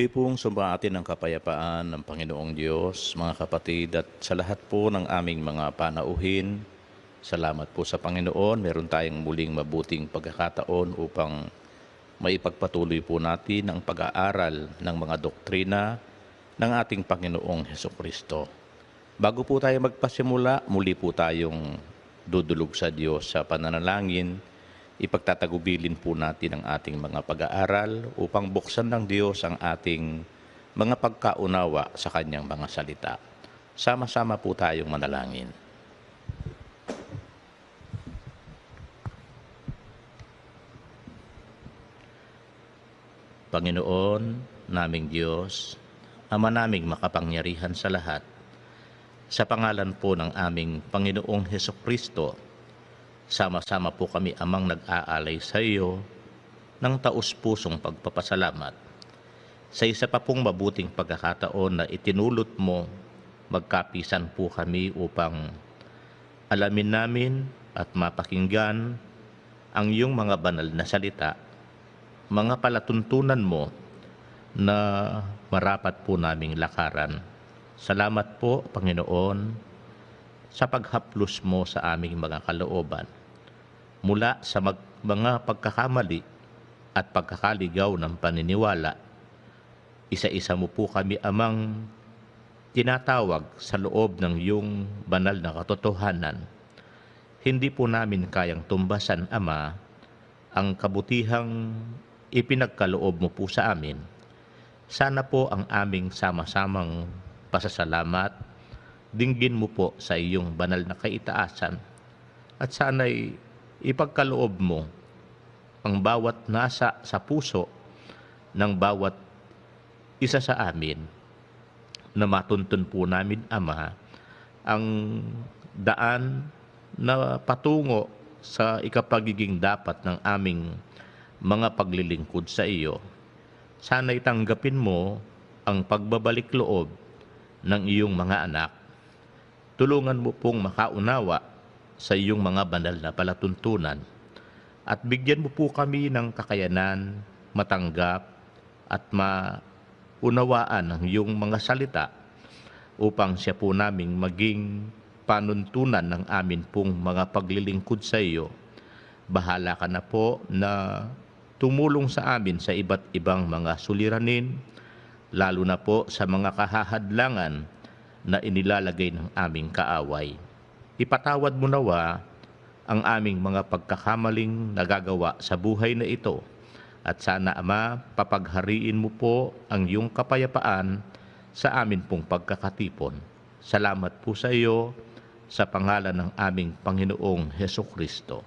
Muli pong sumbaatin ang kapayapaan ng Panginoong Diyos, mga kapatid, at sa lahat po ng aming mga panauhin. Salamat po sa Panginoon. Meron tayong muling mabuting pagkakataon upang maipagpatuloy po natin ang pag-aaral ng mga doktrina ng ating Panginoong Hesukristo. Bago po tayo magpasimula, muli po tayong dudulog sa Diyos sa pananalangin. Ipagtatagubilin po natin ang ating mga pag-aaral upang buksan ng Diyos ang ating mga pagkaunawa sa Kanyang mga salita. Sama-sama po tayong manalangin. Panginoon, naming Diyos, Ama naming makapangyarihan sa lahat, sa pangalan po ng aming Panginoong Hesukristo, sama-sama po kami amang nag-aalay sa iyo ng taus-pusong pagpapasalamat sa isa pa pong mabuting pagkakataon na itinulot mo, magkapisan po kami upang alamin namin at mapakinggan ang iyong mga banal na salita, mga palatuntunan mo na marapat po naming lakaran. Salamat po, Panginoon, sa paghaplos mo sa aming mga kalooban mula sa mga pagkakamali at pagkakaligaw ng paniniwala. Isa-isa mo po kami amang tinatawag sa loob ng iyong banal na katotohanan. Hindi po namin kayang tumbasan, Ama, ang kabutihang ipinagkaloob mo po sa amin. Sana po ang aming sama-samang pasasalamat, dinggin mo po sa iyong banal na kaitaasan at sana'y ipagkaloob mo ang bawat nasa sa puso ng bawat isa sa amin na matuntun po namin, Ama, ang daan na patungo sa ikapagiging dapat ng aming mga paglilingkod sa iyo. Sana'y tanggapin mo ang pagbabalik loob ng iyong mga anak. Tulungan mo pong makaunawa sa iyong mga banal na palatuntunan at bigyan mo po kami ng kakayanan, matanggap at maunawaan ang iyong mga salita upang siya po naming maging panuntunan ng amin pong mga paglilingkod sa iyo. Bahala ka na po na tumulong sa amin sa iba't ibang mga suliranin, lalo na po sa mga kahahadlangan na inilalagay ng aming kaaway. Ipatawad mo nawa ang aming mga pagkakamaling nagagawa sa buhay na ito at sana, Ama, papaghariin mo po ang iyong kapayapaan sa amin pong pagkakatipon. Salamat po sa iyo sa pangalan ng aming Panginoong Hesukristo.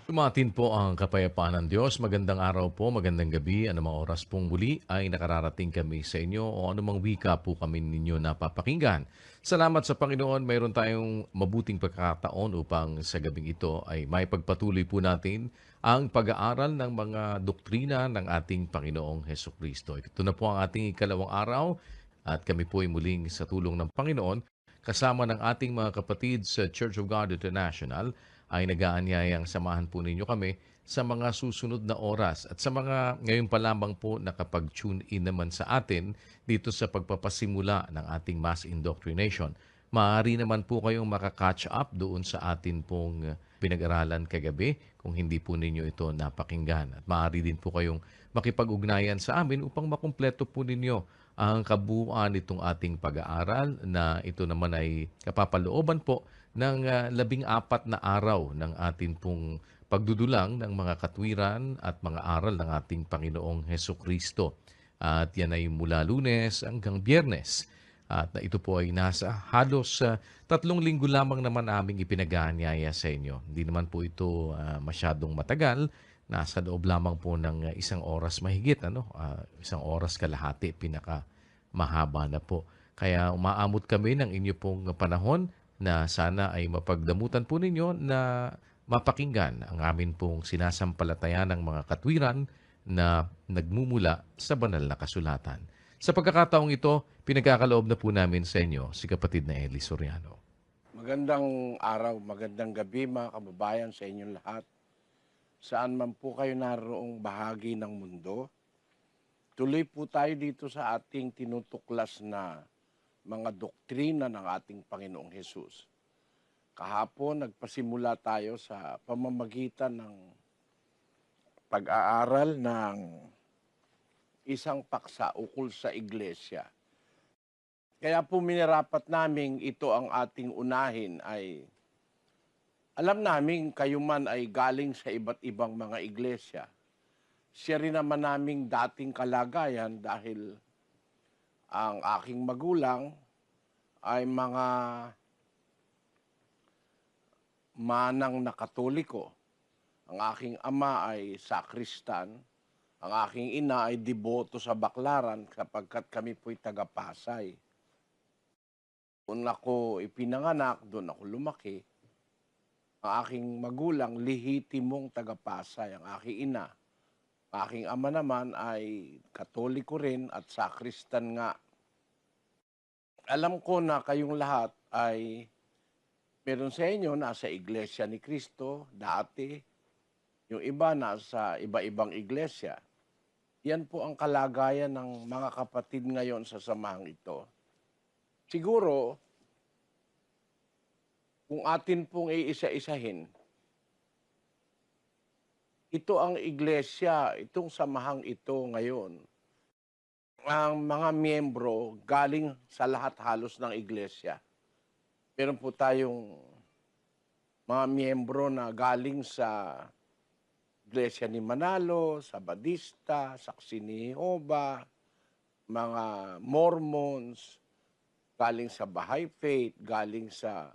Tumatin po ang kapayapaan ng Diyos. Magandang araw po, magandang gabi. Anumang oras pong muli ay nakararating kami sa inyo o anumang wika po kami ninyo napapakinggan. Salamat sa Panginoon, mayroon tayong mabuting pagkakataon upang sa gabing ito ay may pagpatuloy po natin ang pag-aaral ng mga doktrina ng ating Panginoong Heso Kristo. Ito na po ang ating ikalawang araw at kami po ay muling sa tulong ng Panginoon kasama ng ating mga kapatid sa Church of God International ay nag-aanyayang samahan po ninyo kami sa mga susunod na oras at sa mga ngayon pa lamang po nakapag-tune in naman sa atin dito sa pagpapasimula ng ating mass indoctrination. Maaari naman po kayong makaka-catch up doon sa atin pong pinag-aralan kagabi kung hindi po ninyo ito napakinggan. At maaari din po kayong makipag-ugnayan sa amin upang makumpleto po ninyo ang kabuuan nitong ating pag-aaral na ito naman ay kapapalooban po ng 14 na araw ng atin pong pagdudulang ng mga katwiran at mga aral ng ating Panginoong Heso Kristo. At yan ay mula Lunes hanggang Biyernes. At ito po ay nasa halos 3 linggo lamang naman aming ipinag-aanyaya sa inyo. Hindi naman po ito masyadong matagal. Nasa loob lamang po ng 1 oras mahigit. 1 oras kalahati, pinaka mahaba na po. Kaya umaamot kami ng inyo pong panahon na sana ay mapagdamutan po ninyo na mapakinggan ang amin pong sinasampalataya ng mga katwiran na nagmumula sa banal na kasulatan. Sa pagkakataong ito, pinagkakaloob na po namin sa inyo si kapatid na Eli Soriano. Magandang araw, magandang gabi mga kababayan sa inyong lahat. Saan man po kayo naroong bahagi ng mundo, tuloy po tayo dito sa ating tinutuklas na mga doktrina ng ating Panginoong Hesus. Kahapon, nagpasimula tayo sa pamamagitan ng pag-aaral ng isang paksa ukol sa iglesia. Kaya po minarapat naming ito ang ating unahin ay alam namin kayo man ay galing sa iba't ibang mga iglesia. Siya rin naman naming dating kalagayan dahil ang aking magulang ay mga manang na Katoliko. Ang aking ama ay sakristan. Ang aking ina ay deboto sa Baklaran sapagkat kami po'y taga-Pasay. Kung ako ipinanganak, doon ako lumaki. Ang aking magulang, lihitimong taga-Pasay. Ang aking ina. Ang aking ama naman ay Katoliko rin at sakristan nga. Alam ko na kayong lahat ay meron sa inyo nasa Iglesia ni Cristo dati. Yung iba nasa iba-ibang iglesia. Yan po ang kalagayan ng mga kapatid ngayon sa samahang ito. Siguro, kung atin pong iisa-isahin, ito ang iglesia, itong samahang ito ngayon. Ang mga miyembro galing sa lahat halos ng iglesia. Meron po tayong mga miyembro na galing sa Iglesia ni Manalo, sa Badista, Saksi ni Jehovah, mga Mormons, galing sa Baha'i Faith, galing sa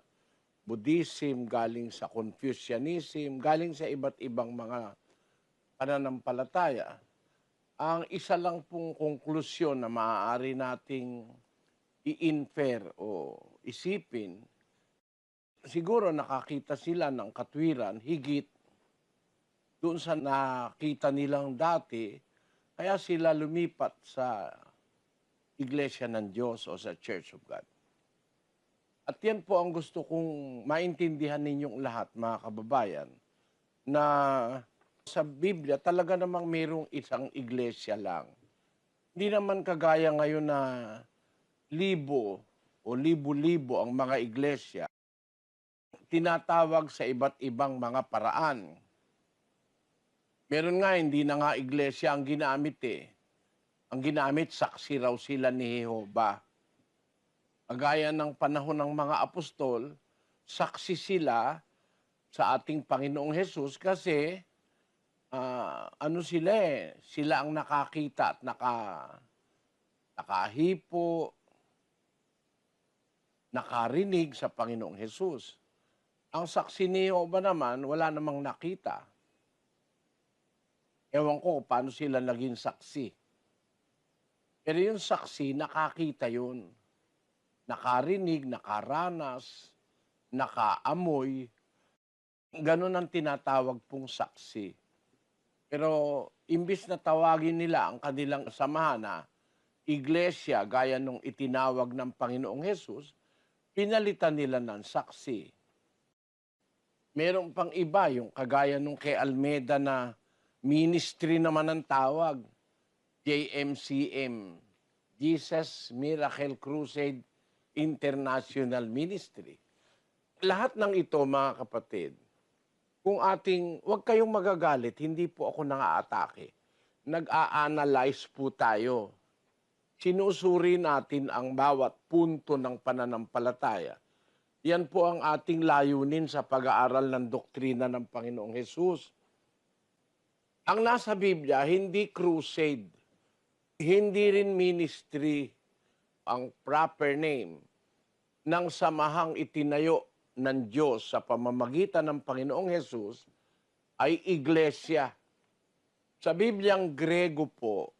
Buddhism, galing sa Confucianism, galing sa iba't ibang mga pananampalataya. Ang isa lang pong konklusyon na maaari nating i-infer o isipin, siguro nakakita sila ng katwiran higit doon sa nakita nilang dati, kaya sila lumipat sa Iglesia ng Diyos o sa Church of God. At yan po ang gusto kong maintindihan ninyong lahat, mga kababayan, na sa Biblia talaga namang mayroong isang iglesia lang. Hindi naman kagaya ngayon na libo o libo-libo ang mga iglesia, tinatawag sa iba't ibang mga paraan. Meron nga, hindi na nga iglesia ang ginamit eh. Ang ginamit, saksi raw sila ni Jehovah. Agaya ng panahon ng mga apostol, saksi sila sa ating Panginoong Hesus kasi ano sila eh, sila ang nakakita at nakahipo, nakarinig sa Panginoong Hesus. Ang saksi ni Jehovah naman, wala namang nakita. Ewan ko paano sila naging saksi. Pero yung saksi, nakakita yun. Nakarinig, nakaranas, nakaamoy. Ganun ang tinatawag pong saksi. Pero imbis na tawagin nila ang kanilang samahan na iglesia gaya nung itinawag ng Panginoong Hesus, pinalitan nila ng saksi. Meron pang iba, yung kagaya nung kay Almeda na ministry naman ang tawag, JMCM, Jesus Miracle Crusade International Ministry. Lahat ng ito, mga kapatid, kung huwag kayong magagalit, hindi po ako nang-aatake. Nag-a-analyze po tayo. Sinusuri natin ang bawat punto ng pananampalataya. Yan po ang ating layunin sa pag-aaral ng doktrina ng Panginoong Hesus. Ang nasa Biblia, hindi crusade, hindi rin ministry ang proper name ng samahang itinayo ng Diyos sa pamamagitan ng Panginoong Hesus ay iglesia. Sa Bibliang Grego po,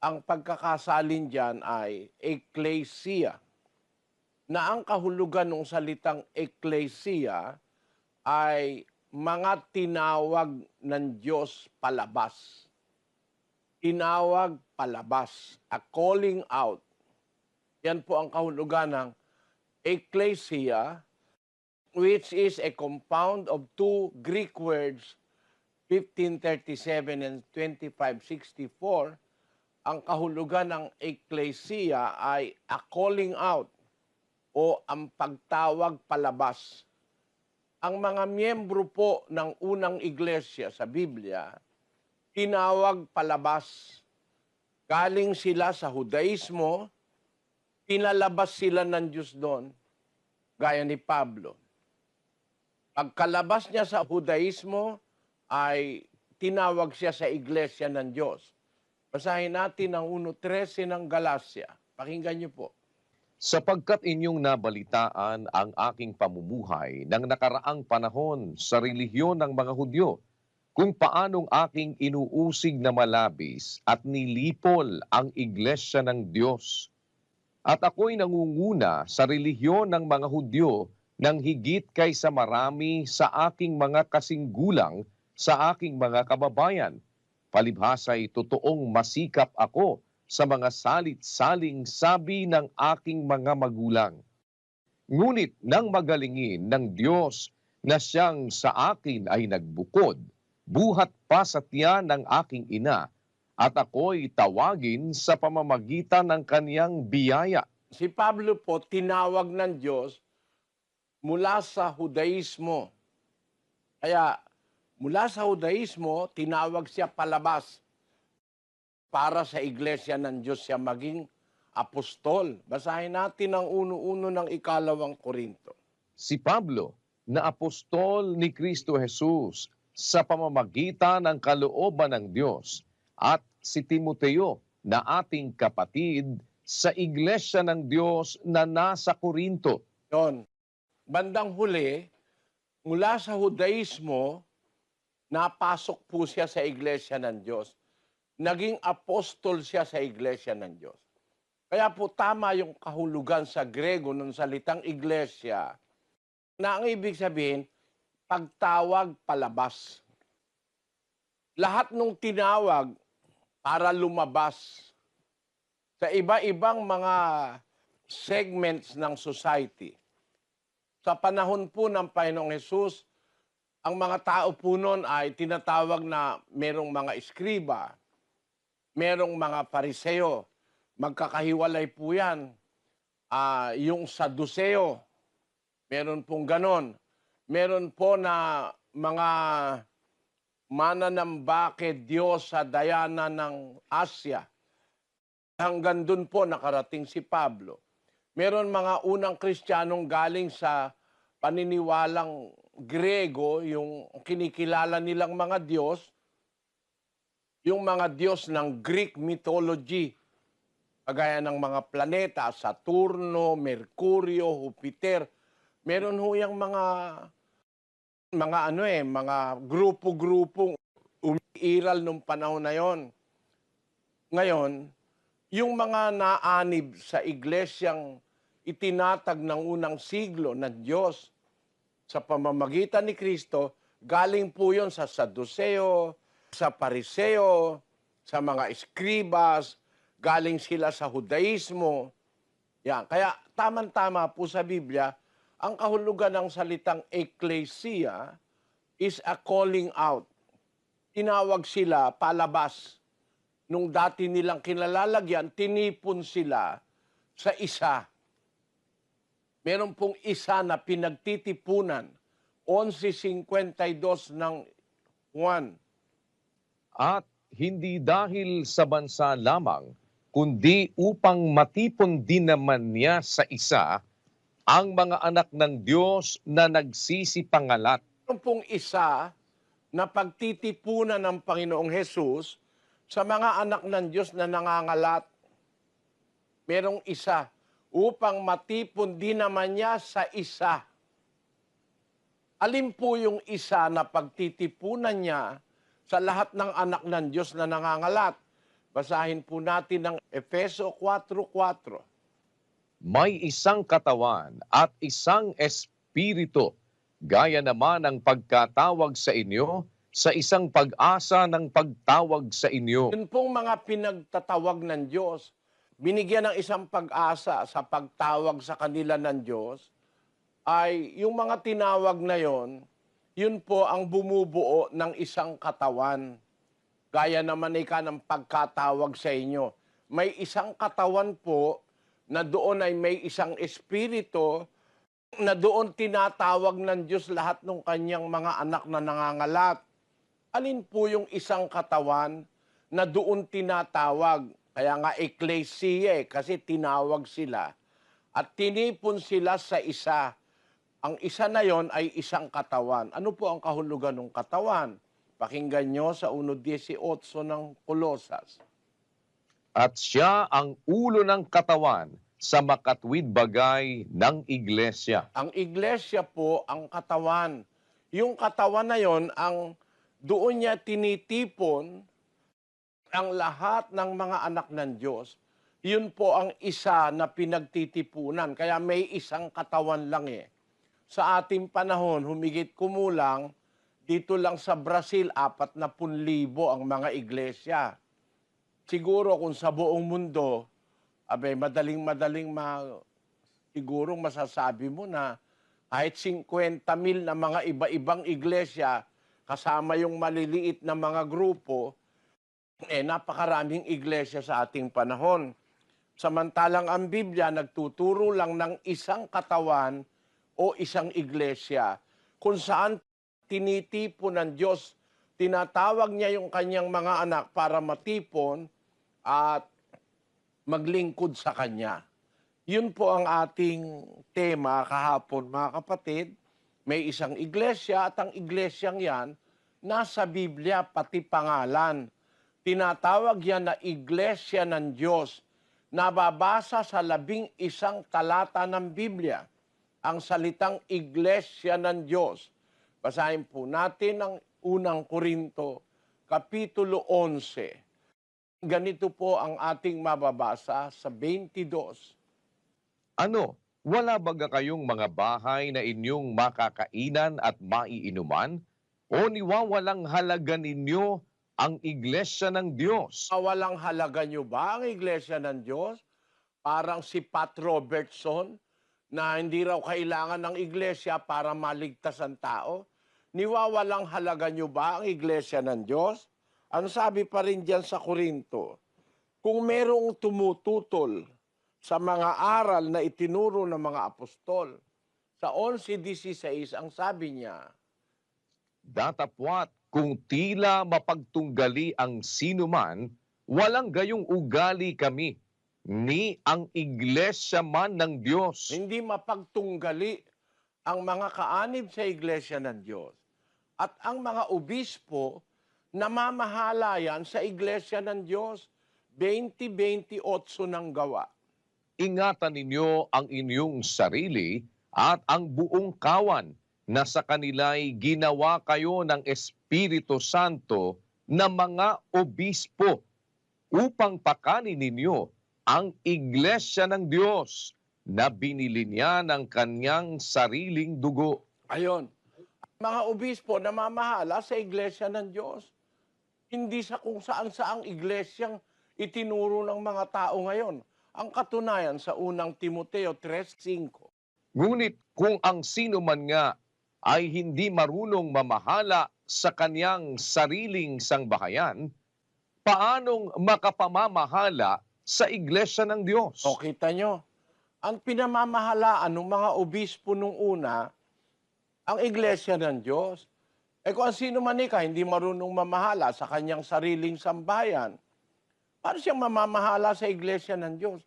ang pagkakasalin dyan ay ecclesia, na ang kahulugan ng salitang ecclesia ay mga tinawag ng Diyos palabas. Tinawag palabas, a calling out. Yan po ang kahulugan ng ecclesia, which is a compound of two Greek words, 1537 and 2564. Ang kahulugan ng ecclesia ay a calling out o ang pagtawag palabas. Ang mga miyembro po ng unang iglesia sa Biblia, tinawag palabas. Galing sila sa Judaismo, pinalabas sila ng Diyos doon, gaya ni Pablo. Pagkalabas niya sa Judaismo, ay tinawag siya sa iglesia ng Diyos. Basahin natin ang 1.13 ng Galacia. Pakinggan niyo po. Sapagkat inyong nabalitaan ang aking pamumuhay ng nakaraang panahon sa relihiyon ng mga Hudyo, kung paanong aking inuusig na malabis at nilipol ang iglesia ng Diyos. At ako'y nangunguna sa relihiyon ng mga Hudyo nang higit kaysa marami sa aking mga kasinggulang sa aking mga kababayan. Palibhasa'y totoong masikap ako sa mga salit-saling sabi ng aking mga magulang. Ngunit nang magalingin ng Diyos na siyang sa akin ay nagbukod, buhat pa sa tiyan ng aking ina, at ako'y tawagin sa pamamagitan ng kaniyang biyaya. Si Pablo po, tinawag ng Diyos mula sa Judaismo. Kaya mula sa Judaismo, tinawag siya palabas para sa iglesia ng Diyos siya maging apostol. Basahin natin ang 1:1 ng 2 Korinto. Si Pablo, na apostol ni Kristo Jesus sa pamamagitan ng kalooban ng Diyos, at si Timoteo, na ating kapatid sa iglesia ng Diyos na nasa Korinto. Yon. Bandang huli, mula sa Judaismo, napasok po siya sa iglesia ng Diyos. Naging apostol siya sa iglesia ng Diyos. Kaya po tama yung kahulugan sa Grego ng salitang iglesia, na ang ibig sabihin, pagtawag palabas. Lahat nung tinawag para lumabas sa iba-ibang mga segments ng society. Sa panahon po ng Panginoong Hesus, ang mga tao po noon ay tinatawag na merong mga eskriba, merong mga pariseo. Magkakahiwalay po yan. Yung Saduseo, meron pong ganon. Meron po na mga mananambake Diyos sa Diana ng Asya. Hanggang dun po nakarating si Pablo. Meron mga unang Kristiyanong galing sa paniniwalang Grego, yung kinikilala nilang mga Diyos, yung mga Diyos ng Greek mythology, kagaya ng mga planeta, Saturno, Mercurio, Jupiter. Meron ho yung mga grupo-grupong umiiral nung panahon na yon. Ngayon, yung mga naanib sa iglesyang itinatag ng unang siglo ng Diyos sa pamamagitan ni Kristo, galing po yon sa Saduseo, sa Pariseo, sa mga eskribas, galing sila sa Judaismo. Yan. Kaya tama-tama po sa Biblia, ang kahulugan ng salitang ecclesia is a calling out. Tinawag sila palabas. Nung dati nilang kinalalagyan, tinipon sila sa isa. Meron pong isa na pinagtitipunan, 11:52 ng Juan. At hindi dahil sa bansa lamang, kundi upang matipon din naman niya sa isa ang mga anak ng Diyos na nagsisipangalat. Meron pong isa na pagtitipunan ng Panginoong Hesus sa mga anak ng Diyos na nangangalat. Merong isa upang matipon din naman niya sa isa. Alin po yung isa na pagtitipunan niya sa lahat ng anak ng Diyos na nangangalat? Basahin po natin ang Efeso 4:4. May isang katawan at isang espiritu, gaya naman ang pagkatawag sa inyo sa isang pag-asa ng pagtawag sa inyo. Yun pong mga pinagtatawag ng Diyos, binigyan ng isang pag-asa sa pagtawag sa kanila ng Diyos, ay yung mga tinawag na yon, yun po ang bumubuo ng isang katawan. Gaya naman ika ng pagkatawag sa inyo. May isang katawan po na doon ay may isang espiritu na doon tinatawag ng Diyos lahat ng kanyang mga anak na nangangalat. Alin po yung isang katawan na doon tinatawag? Kaya nga ecclesia kasi tinawag sila. At tinipon sila sa isa. Ang isa na yon ay isang katawan. Ano po ang kahulugan ng katawan? Pakinggan nyo sa 1:18 ng Kolosas. At siya ang ulo ng katawan sa makatwid bagay ng iglesia. Ang iglesia po ang katawan. Yung katawan na yon ang doon niya tinitipon ang lahat ng mga anak ng Diyos. Yun po ang isa na pinagtitipunan. Kaya may isang katawan lang eh. Sa ating panahon, humigit kumulang, dito lang sa Brazil, 40,000 ang mga iglesia. Siguro kung sa buong mundo, siguro masasabi mo na kahit 50,000 na mga iba-ibang iglesia, kasama yung maliliit na mga grupo, napakaraming iglesia sa ating panahon. Samantalang ang Biblia nagtuturo lang ng isang katawan o isang iglesia kung saan tinitipon ng Diyos, tinatawag niya yung kanyang mga anak para matipon at maglingkod sa Kanya. Yun po ang ating tema kahapon, mga kapatid. May isang iglesia at ang iglesyang yan, nasa Biblia pati pangalan. Tinatawag yan na Iglesia ng Diyos. Nababasa sa 11 talata ng Biblia ang salitang Iglesia ng Diyos. Basahin po natin ang unang Korinto, Kapitulo 11. Ganito po ang ating mababasa sa 22. Ano, wala baga kayong mga bahay na inyong makakainan at maiinuman? O niwawalang halaga ninyo ang iglesia ng Diyos? Walang halaga nyo ba ang Iglesia ng Diyos? Parang si Pat Robertson na hindi raw kailangan ng iglesia para maligtas ang tao. Niwawalang halaga nyo ba ang Iglesia ng Diyos? Ano sabi pa rin dyan sa Korinto? Kung merong tumututol sa mga aral na itinuro ng mga apostol, sa 11:16 ang sabi niya, Datapwat kung tila mapagtunggali ang sinuman, walang gayong ugali kami, ni ang iglesia man ng Diyos. hindi mapagtunggali ang mga kaanib sa Iglesia ng Diyos. At ang mga obispo, namamahala yan sa Iglesia ng Diyos. 20:28 ng gawa. Ingatan ninyo ang inyong sarili at ang buong kawan na sa kanila'y ginawa kayo ng Espiritu Santo na mga obispo upang pakanin ninyo ang iglesia ng Diyos na binili niya ng kanyang sariling dugo. Ayon, mga obispo namamahala sa iglesia ng Diyos. Hindi sa kung saan-saang iglesyang itinuro ng mga tao ngayon. Ang katunayan sa unang Timoteo 3:5. Ngunit kung ang sino man nga ay hindi marunong mamahala sa kanyang sariling sangbahayan, paanong makapamamahala sa iglesia ng Diyos? O kita nyo, ang pinamamahalaan ng mga obispo nung una, ang iglesia ng Diyos. Kung ang sino man hindi marunong mamahala sa kanyang sariling sambahayan, paano siyang mamamahala sa iglesia ng Diyos?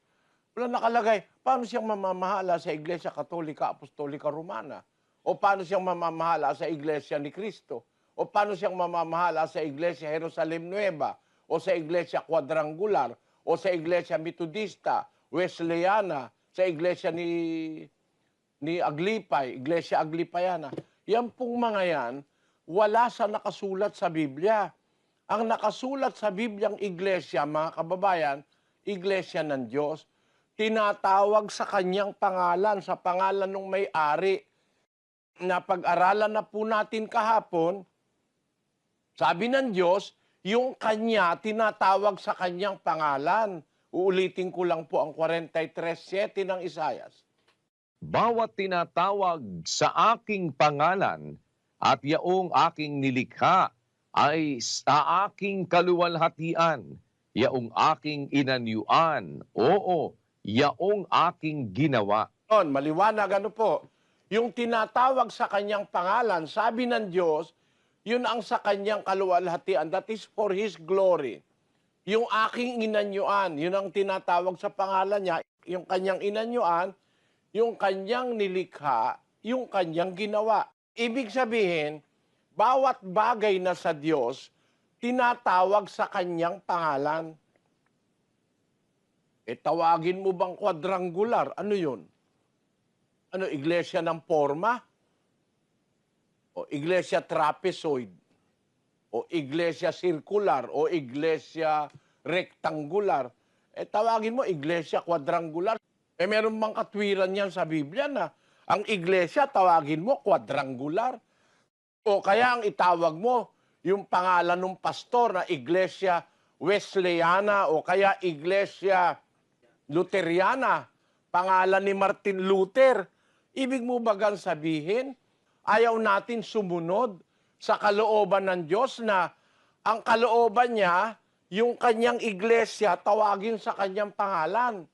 Wala nakalagay, paano siyang mamamahala sa iglesia Katolika, Apostolika, Romana? O paano siyang mamamahala sa iglesia ni Cristo? O paano siyang mamamahala sa iglesia Jerusalem Nueva? O sa iglesia Quadrangular? O sa iglesia Metodista, Wesleyana? Sa iglesia ni Aglipay, iglesia Aglipayana? Yan pong mga yan, wala sa nakasulat sa Biblia. Ang nakasulat sa Bibliang iglesia, mga kababayan, iglesia ng Diyos, tinatawag sa kanyang pangalan, sa pangalan ng may-ari. Na pag-aralan na po natin kahapon, sabi ng Diyos, yung kanya tinatawag sa kanyang pangalan. Uulitin ko lang po ang 43:7 ng Isayas. Bawat tinatawag sa aking pangalan at yaong aking nilikha ay sa aking kaluwalhatian, yaong aking inanyuan, oo, yaong aking ginawa. Maliwanag ano po, yung tinatawag sa kanyang pangalan, sabi ng Diyos, yun ang sa kanyang kaluwalhatian, that is for His glory. Yung aking inanyuan, yun ang tinatawag sa pangalan niya, yung kanyang inanyuan, yung kanyang nilikha, yung kanyang ginawa. Ibig sabihin, bawat bagay na sa Diyos, tinatawag sa kanyang pangalan. Tawagin mo bang quadrangular? Ano yun? Ano, iglesia ng forma? O iglesia trapezoid? O iglesia circular? O iglesia rectangular? Tawagin mo iglesia quadrangular. Meron bang katwiran yan sa Biblia na ang iglesia, tawagin mo quadrangular? O kaya ang itawag mo, yung pangalan ng pastor na iglesia Wesleyana o kaya iglesia Luteriana, pangalan ni Martin Luther. Ibig mo bagang sabihin, ayaw natin sumunod sa kalooban ng Diyos na ang kalooban niya, yung kanyang iglesia, tawagin sa kanyang pangalan.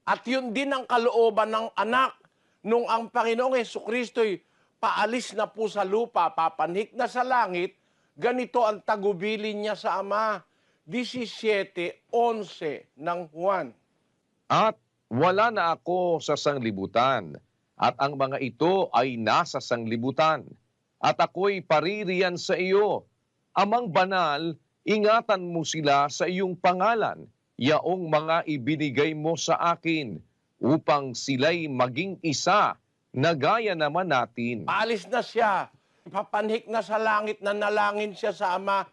At yun din ang kalooban ng anak nung ang Panginoong Hesukristo'y paalis na po sa lupa, papanhik na sa langit, ganito ang tagubilin niya sa Ama. 17:11 ng Juan. At wala na ako sa sanglibutan, at ang mga ito ay nasa sanglibutan, at ako'y paririyan sa iyo. Amang banal, ingatan mo sila sa iyong pangalan, yaong mga ibinigay mo sa akin, upang sila'y maging isa, na gaya naman natin. Paalis na siya, papanhik na sa langit, na nalangin siya sa Ama.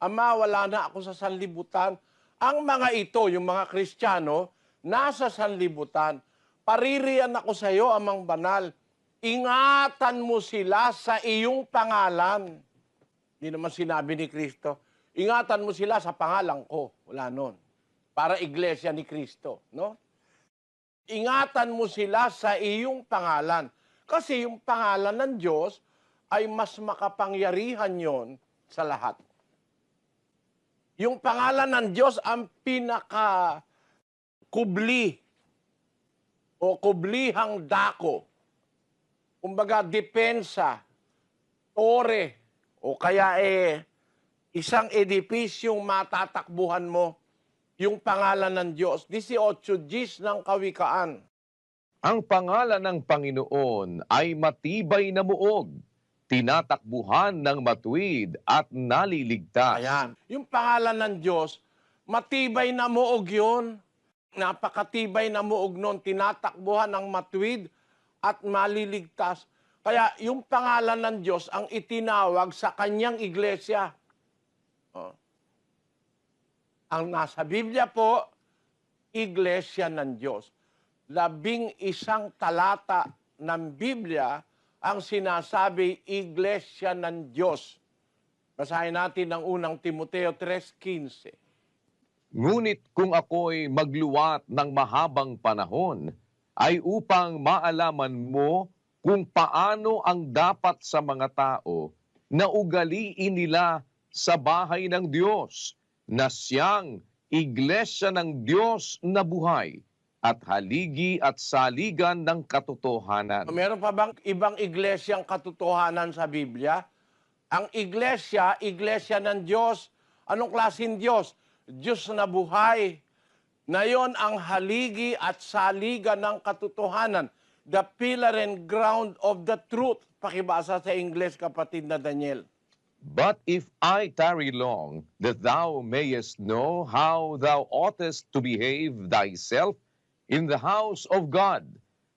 Ama, wala na ako sa sanlibutan. Ang mga ito, yung mga Kristiyano, nasa sanlibutan. Paririyan ako sa iyo, Amang Banal. Ingatan mo sila sa iyong pangalan. Hindi naman sinabi ni Kristo, ingatan mo sila sa pangalan ko. Wala nun. Para iglesia ni Kristo, no? Ingatan mo sila sa iyong pangalan. Kasi yung pangalan ng Diyos ay mas makapangyarihan yon sa lahat. Yung pangalan ng Diyos ang pinaka-kubli o kublihang dako. Kumbaga, depensa, tore, o kaya isang edipisyong matatakbuhan mo, yung pangalan ng Diyos. 18 Gs ng Kawikaan. Ang pangalan ng Panginoon ay matibay na muog, tinatakbuhan ng matuwid at naliligtas. Ayan. Yung pangalan ng Diyos, matibay na muog yun. Napakatibay na muog nun. Tinatakbuhan ng matuwid at maliligtas. Kaya yung pangalan ng Diyos ang itinawag sa kanyang iglesia. Ang nasa Biblia po, Iglesia ng Diyos. 11 talata ng Biblia ang sinasabi Iglesia ng Diyos. Basahin natin ang unang Timoteo 3:15. Ngunit kung ako'y magluwat ng mahabang panahon, ay upang maalaman mo kung paano ang dapat sa mga tao na ugaliin nila sa bahay ng Diyos, na siyang Iglesia ng Diyos na buhay at haligi at saligan ng katotohanan. Meron pa bang ibang iglesyang katotohanan sa Biblia? Ang iglesia, iglesia ng Diyos. Anong klaseng Diyos? Diyos na buhay. Na yon ang haligi at saligan ng katotohanan. The pillar and ground of the truth. Pakibasa sa Ingles, kapatid na Daniel. But if I tarry long, that thou mayest know how thou oughtest to behave thyself in the house of God,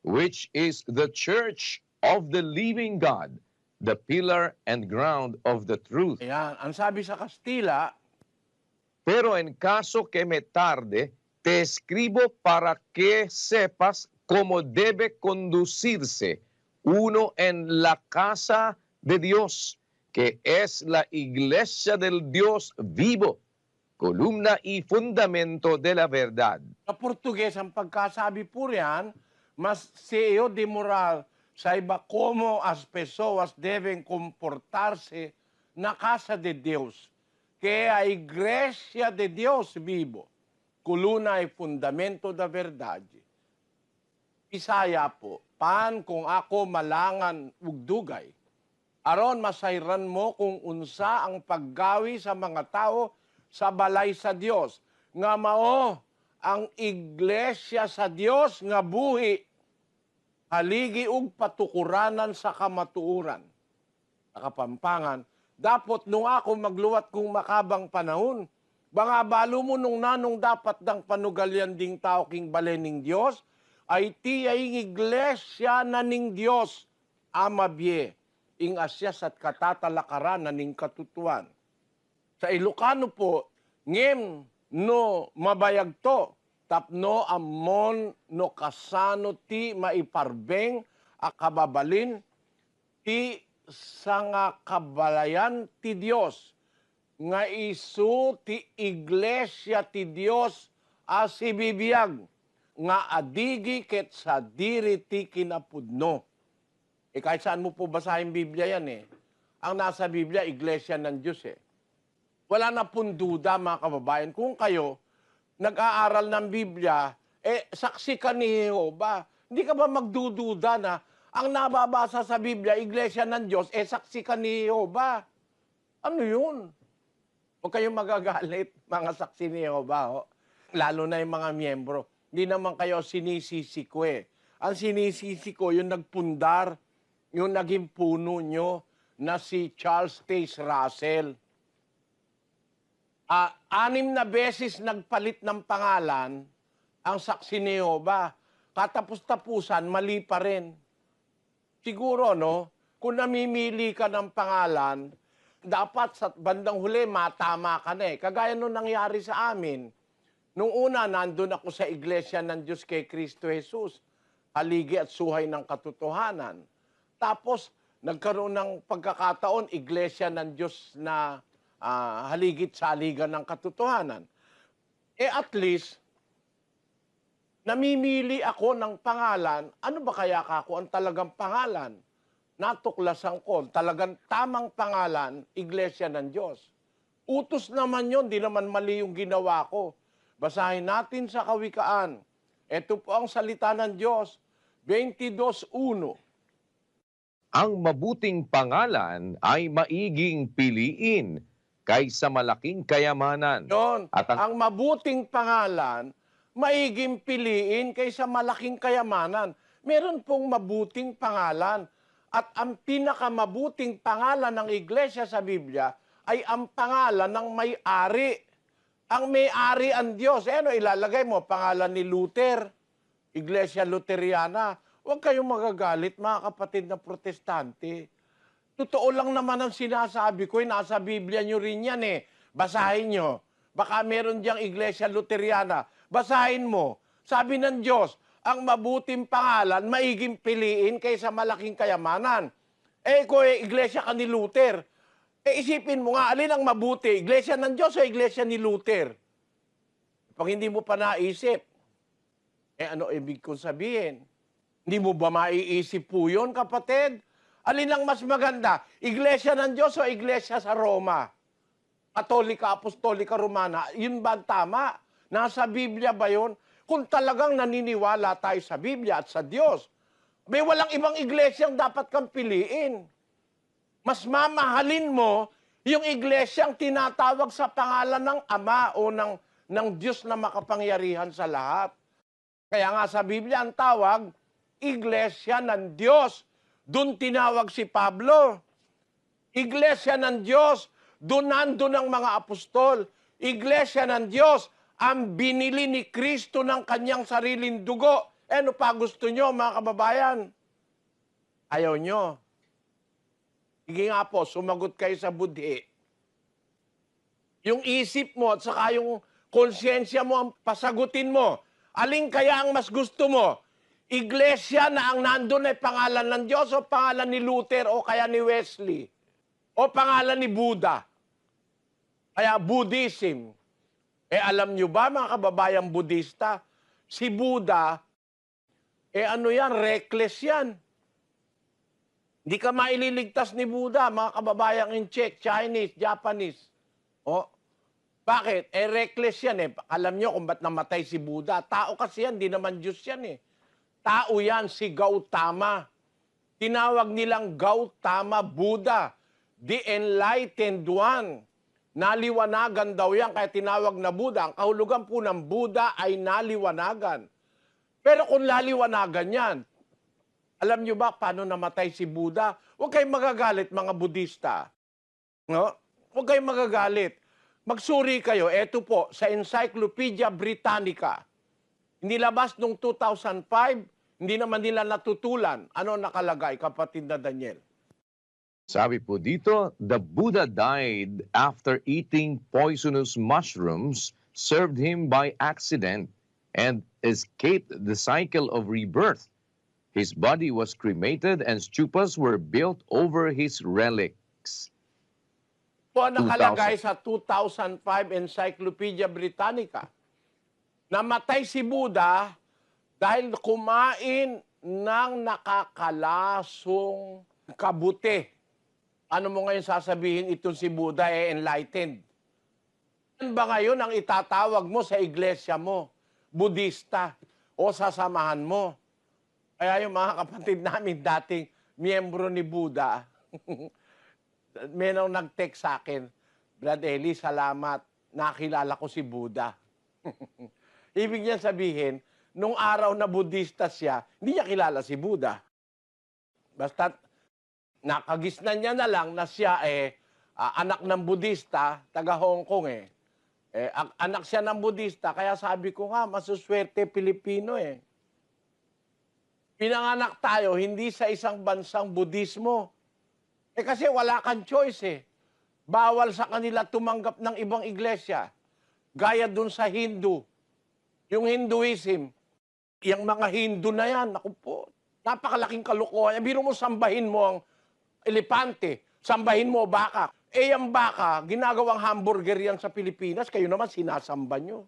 which is the church of the living God, the pillar and ground of the truth. Ayan, ang sabi sa Kastila, Pero en caso que me tarde, te escribo para que sepas cómo debe conducirse uno en la casa de Dios, que es la iglesia del Dios vivo, columna y fundamento de la verdad. sa Portugues, ang pagkasabi po riyan, mas CEO de moral, saiba como as pessoas devem comportar-se na casa de Deus, que é a igreja de Deus vivo, coluna e fundamento da verdade. Isaya po, pan kung ako malangan ugdugay, aron masayran mo kung unsa ang paggawi sa mga tao sa balay sa Dios, nga mao ang iglesia sa Dios nga buhi, haligi ug patukuranan sa kamatuuran. Sa Kapampangan, dapat nung ako magluwat kung makabang panahon, banga balo mo nung nanong dapat dang panugalyan ding tao king balening Dios, ay tiyay iglesia na ning Dios, amabye, ing asyas at katatalakaran na ning katutuan. Sa Ilocano po, ngem no mabayag to, tapno amon no kasano ti maiparbeng akababalin ti sanga kabalayan ti Dios, nga isu ti iglesia ti Dios as ibibiyag, nga adigi ket sa diri ti kinapudno. Kahit saan mo po basahin Biblia yan Ang nasa Biblia, iglesia ng Diyos Wala na pong duda, mga kababayan. Kung kayo nag-aaral ng Biblia, saksi ka ni Jehova. Hindi ka ba magdududa na ang nababasa sa Biblia, iglesia ng Diyos, saksi ka ni Jehova? Ano yun? Huwag kayong magagalit, mga saksi ni Jehova. Lalo na yung mga miyembro. Hindi naman kayo sinisisi ko Ang sinisisi ko, yung nagpundar, yung naging puno nyo na si Charles Taze Russell. 6 na beses nagpalit ng pangalan ang saksi ni Jehova. Katapos-tapusan, mali pa rin. Siguro, kung namimili ka ng pangalan, dapat sa bandang huli, matama ka na Kagaya nung nangyari sa amin. Nung una, nandun ako sa iglesia ng Diyos kay Kristo Jesus, haligi at suhay ng katotohanan. Tapos, nagkaroon ng pagkakataon, iglesia ng Diyos na haligit saligan ng katotohanan. At least, namimili ako ng pangalan. Ano ba kaya ako ang talagang pangalan? Natuklasan ko, talagang tamang pangalan, iglesia ng Diyos. Utos naman yon, di naman mali yung ginawa ko. Basahin natin sa Kawikaan. Ito po ang salita ng Diyos, 22:1. Ang mabuting pangalan ay maiging piliin kaysa malaking kayamanan. Yon, At ang mabuting pangalan, maiging piliin kaysa malaking kayamanan. Meron pong mabuting pangalan. At ang pinakamabuting pangalan ng iglesia sa Biblia ay ang pangalan ng may-ari. Ang may-ari ang Diyos. Ilalagay mo, pangalan ni Luther, Iglesia Luteriana. Huwag kayong magagalit, mga kapatid na protestante. Totoo lang naman ang sinasabi ko, nasa Biblia nyo rin yan Basahin nyo. Baka meron diyang Iglesia Luteriana. Basahin mo. Sabi ng Diyos, ang mabuting pangalan, maiging piliin kaysa malaking kayamanan. Kung Iglesia ka ni Luther, isipin mo nga, alin ang mabuti? Iglesia ng Diyos o Iglesia ni Luther? Pag hindi mo pa naisip, ano ibig kong sabihin? Hindi mo ba maiisip po yun, kapatid? Alin ang mas maganda? Iglesia ng Diyos o Iglesia sa Roma? Katolika, Apostolika, Romana, yun ba tama? Nasa Biblia ba yun? Kung talagang naniniwala tayo sa Biblia at sa Diyos, may walang ibang iglesyang dapat kang piliin. Mas mamahalin mo yung iglesyang tinatawag sa pangalan ng Ama o ng Diyos na makapangyarihan sa lahat. Kaya nga sa Biblia ang tawag, Iglesia ng Diyos. Doon tinawag si Pablo. Iglesia ng Diyos. Doon nandun ang mga apostol. Iglesia ng Diyos, ang binili ni Kristo ng kanyang sariling dugo. Ano pa gusto nyo, mga kababayan? Ayaw nyo. Sige nga po, sumagot kayo sa budhi. Yung isip mo at saka yung konsyensya mo ang pasagutin mo. Alin kaya ang mas gusto mo? Iglesia na ang nandun ay pangalan ng Diyos o pangalan ni Luther o kaya ni Wesley? O pangalan ni Buddha? Kaya Buddhism. Alam nyo ba, mga kababayang Budista, si Buddha, ano yan, reckless yan. Hindi ka maililigtas ni Buddha, mga kababayang in Czech, Chinese, Japanese. Bakit? Reckless yan . Alam nyo kung ba't namatay si Buddha. Tao kasi yan, di naman Diyos yan . Tao yan, si Gautama. Tinawag nilang Gautama Buddha, the enlightened one. Naliwanagan daw yan, kaya tinawag na Buddha. Ang kahulugan po ng Buddha ay naliwanagan. Pero kung laliwanagan yan, alam nyo ba paano namatay si Buddha? Huwag kayong magagalit, mga Budista. No? Huwag kayong magagalit. Magsuri kayo. Eto po, sa Encyclopedia Britannica. Hindi labas noong 2005, hindi naman nila natutulan. Ano nakalagay, kapatid na Daniel? Sabi po dito, the Buddha died after eating poisonous mushrooms served him by accident and escaped the cycle of rebirth. His body was cremated and stupas were built over his relics. Po nakalagay sa 2005 Encyclopedia Britannica. Namatay si Buddha dahil kumain ng nakakalasong kabuti. Ano mo ngayon sasabihin itong si Buddha enlightened? Yan ba ngayon ang itatawag mo sa iglesia mo? Budista o sasamahan mo? Kaya yung mga kapatid namin dating miyembro ni Buddha, may nang nag-text sa akin, Brad Eli, salamat, nakilala ko si Buddha. Ibig niya sabihin, nung araw na Budista siya, hindi niya kilala si Buddha. Basta nakagisnan niya na lang na siya anak ng Budista, taga Hong Kong anak siya ng Budista, kaya sabi ko nga, masuswerte Pilipino Pinanganak tayo hindi sa isang bansang Budismo. Kasi wala kang choice Bawal sa kanila tumanggap ng ibang iglesia. Gaya dun sa Hindu. Yung Hinduism, yung mga Hindu na yan, naku po, napakalaking kalokohan. Biro mo, sambahin mo ang elepante, sambahin mo baka. Yung baka, ginagawang hamburger yan sa Pilipinas, kayo naman sinasamba nyo.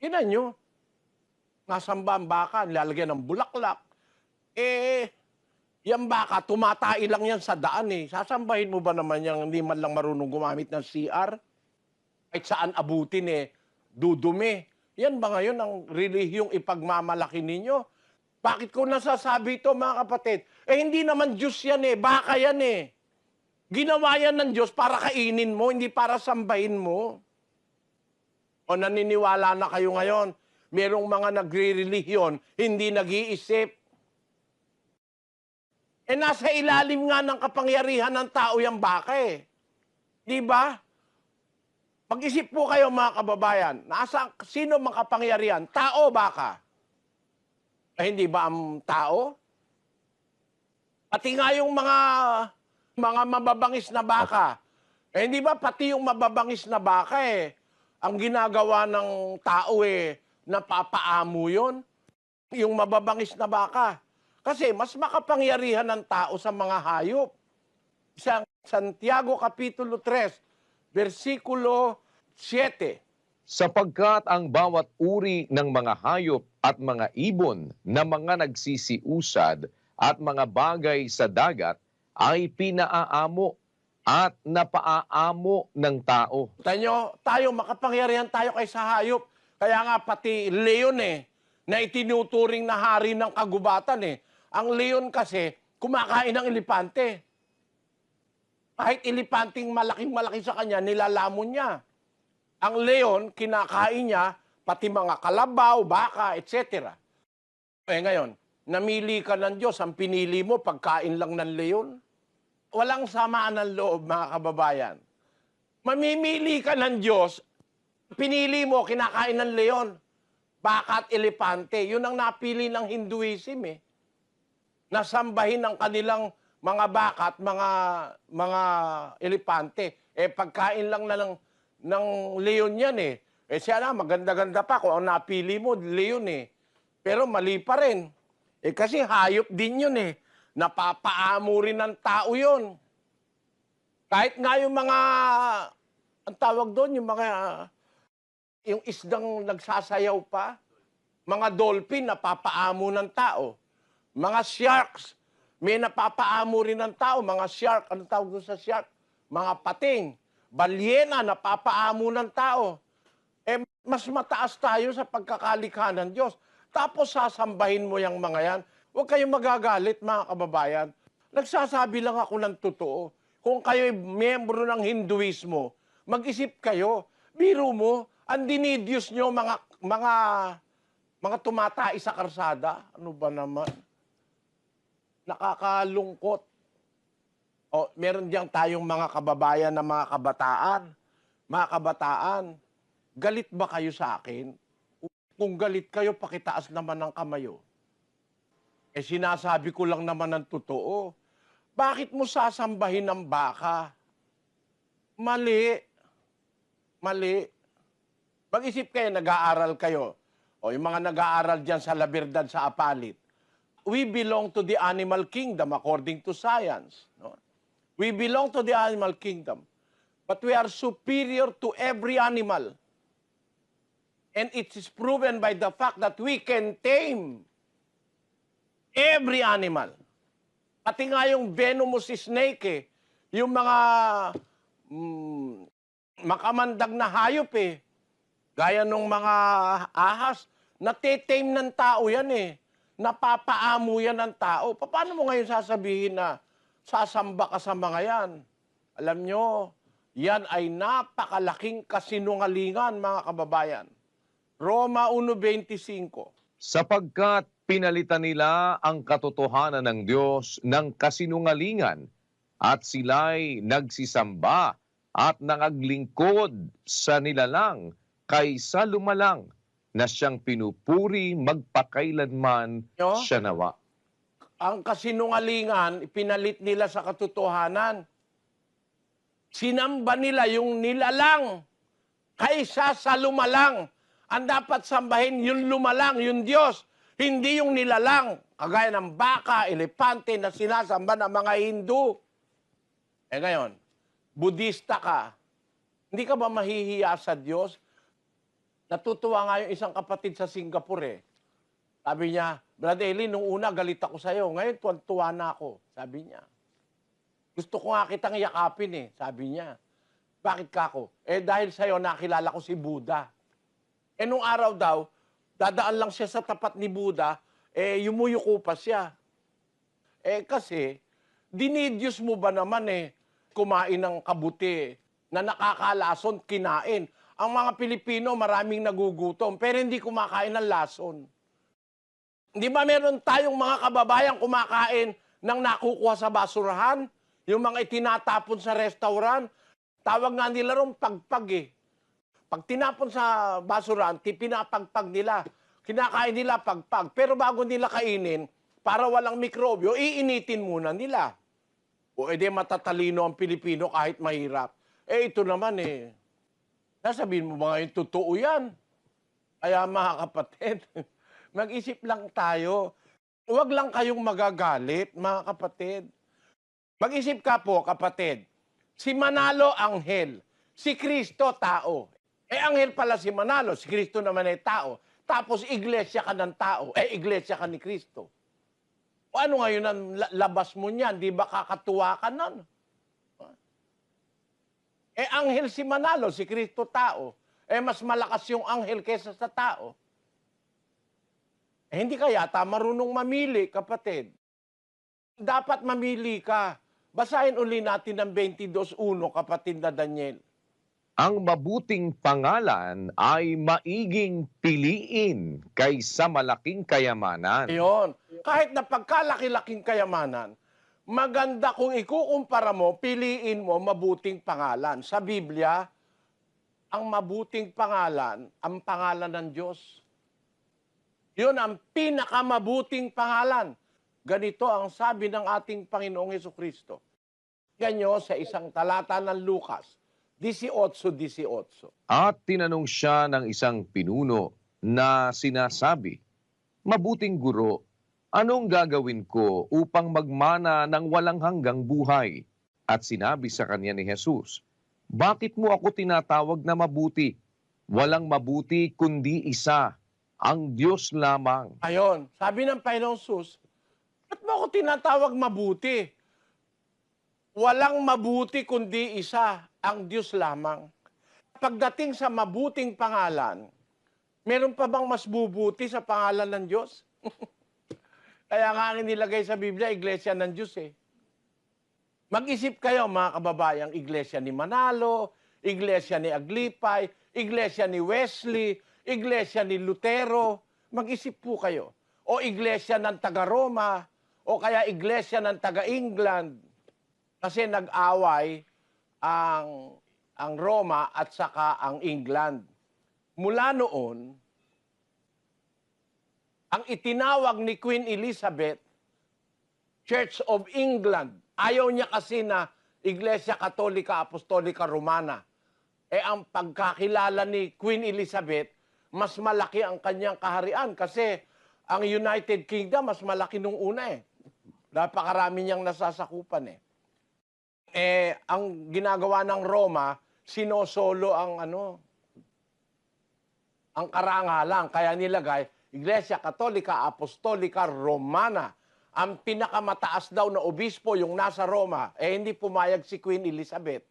Tinan nyo, nasamba ang baka, nilalagyan ng bulaklak. Yung baka, tumatai lang yan sa daan Sasambahin mo ba naman yung hindi man lang marunong gumamit ng CR? Kahit saan abutin dudumi. Yan ba ngayon ang relihiyong ipagmamalaki ninyo? Bakit ko nasasabi ito, mga kapatid? Hindi naman Diyos yan baka yan Ginawa yan ng Diyos para kainin mo, hindi para sambahin mo. O naniniwala na kayo ngayon, merong mga nagre-relihiyon, hindi nag-iisip. Nasa ilalim nga ng kapangyarihan ng tao yung baka Di ba? Mag-isip po kayo, mga kababayan, sino makapangyarihan? Tao o baka? Hindi ba ang tao? Pati nga yung mga mababangis na baka, Eh, hindi ba pati yung mababangis na baka ang ginagawa ng tao napapaamo yun? Yung mababangis na baka. Kasi mas makapangyarihan ng tao sa mga hayop. Sa Santiago Kapitulo 3, versikulo 7. Sapagkat ang bawat uri ng mga hayop at mga ibon na mga nagsisiusad at mga bagay sa dagat ay pinaaamo at napaaamo ng tao. Tayo makapangyarihan tayo kaysa hayop. Kaya nga pati leon na itinuturing na hari ng kagubatan Ang leon kasi kumakain ng elepante. Kahit elepanting malaking-malaki sa kanya, nilalamon niya. Ang leon, kinakain niya, pati mga kalabaw, baka, etc. Ngayon, namili ka ng Diyos, ang pinili mo, pagkain lang ng leon. Walang samaan ng loob, mga kababayan. Mamimili ka ng Diyos, pinili mo, kinakain ng leon, baka at elepante. Yun ang napili ng Hinduism Nasambahin ng kanilang mga baka at mga elepante. Pagkain lang ng leon yan siya na, maganda-ganda pa kung ang napili mo, leon Pero mali pa rin. Kasi hayop din yun Napapaamo rin ng tao yun. Kahit nga yung mga, ang tawag doon, yung isdang nagsasayaw pa, mga dolphin napapaamo ng tao. Mga sharks, may napapaamo rin ng tao. Mga shark, anong tawag doon sa shark? Mga pating. Balyena, napapaamo ng tao. Mas mataas tayo sa pagkakalikha ng Diyos. Tapos sasambahin mo yung mga yan. Huwag kayong magagalit, mga kababayan. Nagsasabi lang ako ng totoo. Kung kayo'y miyembro ng Hinduismo, mag-isip kayo. Biro mo, ang dinidyos nyo, mga tumatai sa karsada. Ano ba naman? Nakakalungkot. Meron diyang tayong mga kababayan na mga kabataan. Mga kabataan, galit ba kayo sa akin? Kung galit kayo, pakitaas naman ng kamayo. Sinasabi ko lang naman ng totoo. Bakit mo sasambahin ng baka? Mali. Mali. Mag-isip kayo, nag-aaral kayo. Yung mga nag-aaral dyan sa La Verdad, sa Apalit. We belong to the animal kingdom according to science. No? We belong to the animal kingdom. But we are superior to every animal. And it is proven by the fact that we can tame every animal. Pati nga yung venomous snake yung mga makamandag na hayop gaya nung mga ahas, natetame ng tao yan Napapaamo yan ng tao. Paano mo ngayon sasabihin na sasamba ka sa mga yan? Alam nyo, yan ay napakalaking kasinungalingan, mga kababayan. Roma 1:25. Sapagkat pinalitan nila ang katotohanan ng Diyos ng kasinungalingan at sila'y nagsisamba at nangaglingkod sa nilalang kaysa lumalang na siyang pinupuri magpakailanman Yo? siya nawa. Ang kasinungalingan, ipinalit nila sa katotohanan. Sinamba nila yung nilalang kaysa sa lumalang. Ang dapat sambahin yung lumalang, yung Diyos, hindi yung nilalang. Kagaya ng baka, elepante na sinasamba ng mga Hindu. Ngayon, Budista ka, hindi ka ba mahihiya sa Diyos? Natutuwa nga yung isang kapatid sa Singapore Sabi niya, Brother Eli, nung una galit ako sa'yo, ngayon tuwan-tuwa na ako. Sabi niya. Gusto ko nga kitang yakapin sabi niya. Bakit ka ako? Dahil sa'yo nakilala ko si Buddha. Nung araw daw, dadaan lang siya sa tapat ni Buddha, yumuyuko pa siya. Kasi, dinidyos mo ba naman kumain ng kabuti na nakakalason, kinain. Ang mga Pilipino maraming nagugutom, pero hindi kumakain ng lason. Di ba meron tayong mga kababayan kumakain ng nakukuha sa basurahan? Yung mga itinatapon sa restaurant, tawag nga nila ron pagpag Pag tinapon sa basurahan, pinapagpag nila. Kinakain nila pagpag. Pero bago nila kainin, para walang mikrobyo, iinitin muna nila. O edi matatalino ang Pilipino kahit mahirap. Ito naman sasabihin mo ba ngayon, totoo yan? Kaya mga kapatid, mag-isip lang tayo. Huwag lang kayong magagalit, mga kapatid. Mag-isip ka po, kapatid. Si Manalo, anghel. Si Kristo, tao. Anghel pala si Manalo. Si Kristo naman ay tao. Tapos, iglesia ka ng tao. Iglesia ka ni Kristo. O ano ngayon ang labas mo niyan? Di ba kakatuwa ka nun? Anghel si Manalo, si Kristo tao. Mas malakas yung anghel kaysa sa tao. Hindi ka yata marunong mamili, kapatid. Dapat mamili ka. Basahin uli natin ang 22:1, kapatid na Daniel. Ang mabuting pangalan ay maiging piliin kaysa malaking kayamanan. Ayun. Kahit na pagkalaki-laking kayamanan, maganda kung ikukumpara mo, piliin mo mabuting pangalan. Sa Biblia, ang mabuting pangalan, ang pangalan ng Diyos. Yun ang pinakamabuting pangalan. Ganito ang sabi ng ating Panginoong Hesukristo. Ganyo sa isang talata ng Lucas, 18:18. At tinanong siya ng isang pinuno na sinasabi, "Mabuting guro, anong gagawin ko upang magmana ng walang hanggang buhay?" At sinabi sa kanya ni Jesus, "Bakit mo ako tinatawag na mabuti? Walang mabuti kundi isa, ang Diyos lamang." Ayon, sabi ng Panginoong Sus, ba't mo ako tinatawag mabuti? Walang mabuti kundi isa, ang Diyos lamang. Pagdating sa mabuting pangalan, meron pa bang mas bubuti sa pangalan ng Diyos? Kaya nga ang nilagay sa Biblia, Iglesia ng Diyos Mag-isip kayo mga kababayang, Iglesia ni Manalo, Iglesia ni Aglipay, Iglesia ni Wesley, Iglesia ni Lutero. Mag-isip po kayo. O Iglesia ng taga-Roma, o kaya Iglesia ng taga-England. Kasi nag-away ang Roma at saka ang England. Mula noon, ang itinawag ni Queen Elizabeth, Church of England. Ayaw niya kasi na Iglesia Katolika Apostolika Romana. Ang pagkakilala ni Queen Elizabeth, mas malaki ang kanyang kaharian kasi ang United Kingdom mas malaki nung una Napakarami niyang nasasakupan ang ginagawa ng Roma, sinosolo ang karangalan. Kaya nilagay, Iglesia Katolika Apostolika Romana. Ang pinakamataas daw na obispo yung nasa Roma, hindi pumayag si Queen Elizabeth.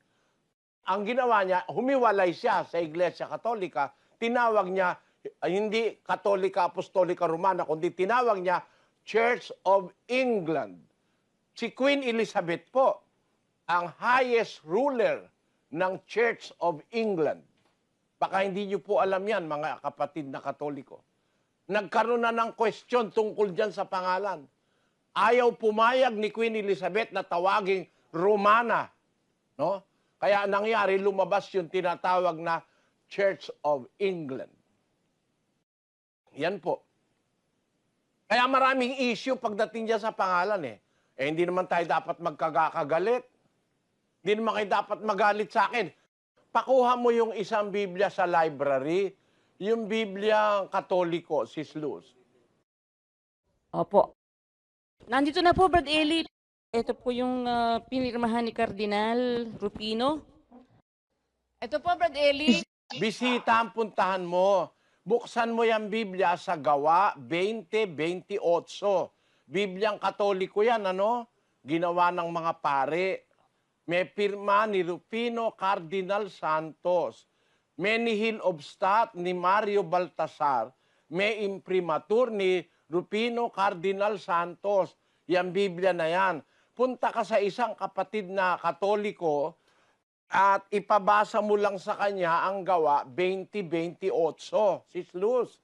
Ang ginawa niya, humiwalay siya sa Iglesia Katolika, tinawag niya, hindi Katolika Apostolika Romana, kundi tinawag niya Church of England. Si Queen Elizabeth po, ang highest ruler ng Church of England. Baka hindi niyo po alam yan, mga kapatid na Katoliko. Nagkaroon na ng question tungkol dyan sa pangalan. Ayaw pumayag ni Queen Elizabeth na tawaging Romana. No? Kaya nangyari, lumabas yung tinatawag na Church of England. Yan po. Kaya maraming issue pagdating dyan sa pangalan hindi naman tayo dapat magkagagalit. Hindi naman kayo dapat magalit sa akin. Pakuha mo yung isang Biblia sa library, yung Biblia Katoliko, Sis Luz. Opo. Nandito na po, Brad Eli. Ito po yung pinirmahan ni Cardinal Rufino. Ito po, Brad Eli. Bisita ang puntahan mo. Buksan mo yung Biblia sa Gawa 20:28. Bibliang Katoliko yan, Ginawa ng mga pare. May pirma ni Rufino Cardinal Santos. May nihil obstat ni Mario Baltasar. May imprimatur ni Rufino Cardinal Santos. Yang Biblia na yan. Punta ka sa isang kapatid na Katoliko at ipabasa mo lang sa kanya ang Gawa 20:28. Sis Luz.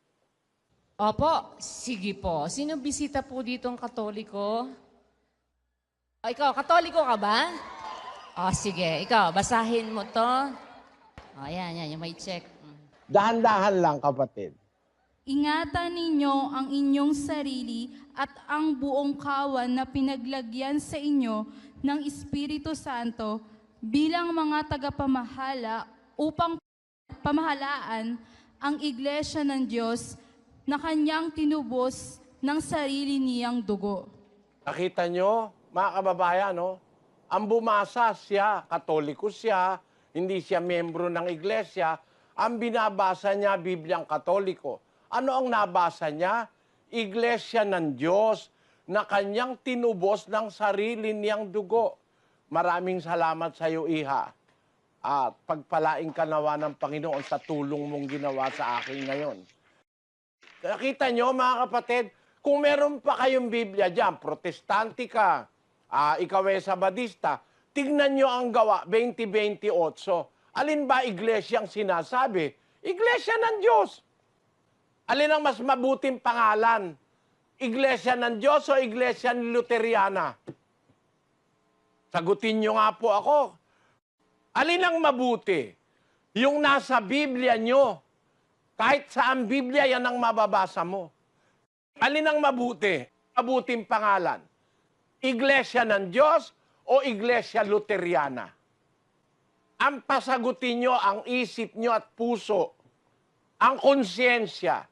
Opo, sige po. Sino bisita po dito ang Katoliko? Ikaw, Katoliko ka ba? Sige. Ikaw, basahin mo to. Yan, yung may check. Dahan-dahan lang, kapatid. Ingatan ninyo ang inyong sarili at ang buong kawan na pinaglagyan sa inyo ng Espiritu Santo bilang mga tagapamahala upang pamahalaan ang iglesia ng Diyos na kanyang tinubos ng sarili niyang dugo. Nakita nyo, mga kababayan, no? Ang bumasa siya, Katoliko siya, hindi siya membro ng iglesia, ang binabasa niya, Bibliang Katoliko. Ano ang nabasa niya? Iglesia ng Diyos na kanyang tinubos ng sarili niyang dugo. Maraming salamat sa iyo, Iha. At pagpalaing ka nawa ng Panginoon sa tulong mong ginawa sa akin ngayon. Nakita nyo, mga kapatid, kung meron pa kayong Biblia dyan, protestante ka, ikaw ay Sabadista, tignan nyo ang gawa, 20:28. Alin ba iglesia ang sinasabi? Iglesia ng Diyos. Alin ang mas mabuting pangalan? Iglesia ng Diyos o Iglesia Luteriana? Sagutin nyo nga po ako. Alin ang mabuti? Yung nasa Biblia nyo. Kahit saan Biblia, yan ang mababasa mo. Alin ang mabuti? Mabuting pangalan. Iglesia ng Diyos o Iglesia Luteriana? Ang pasagutin nyo, ang isip nyo at puso, ang konsyensya.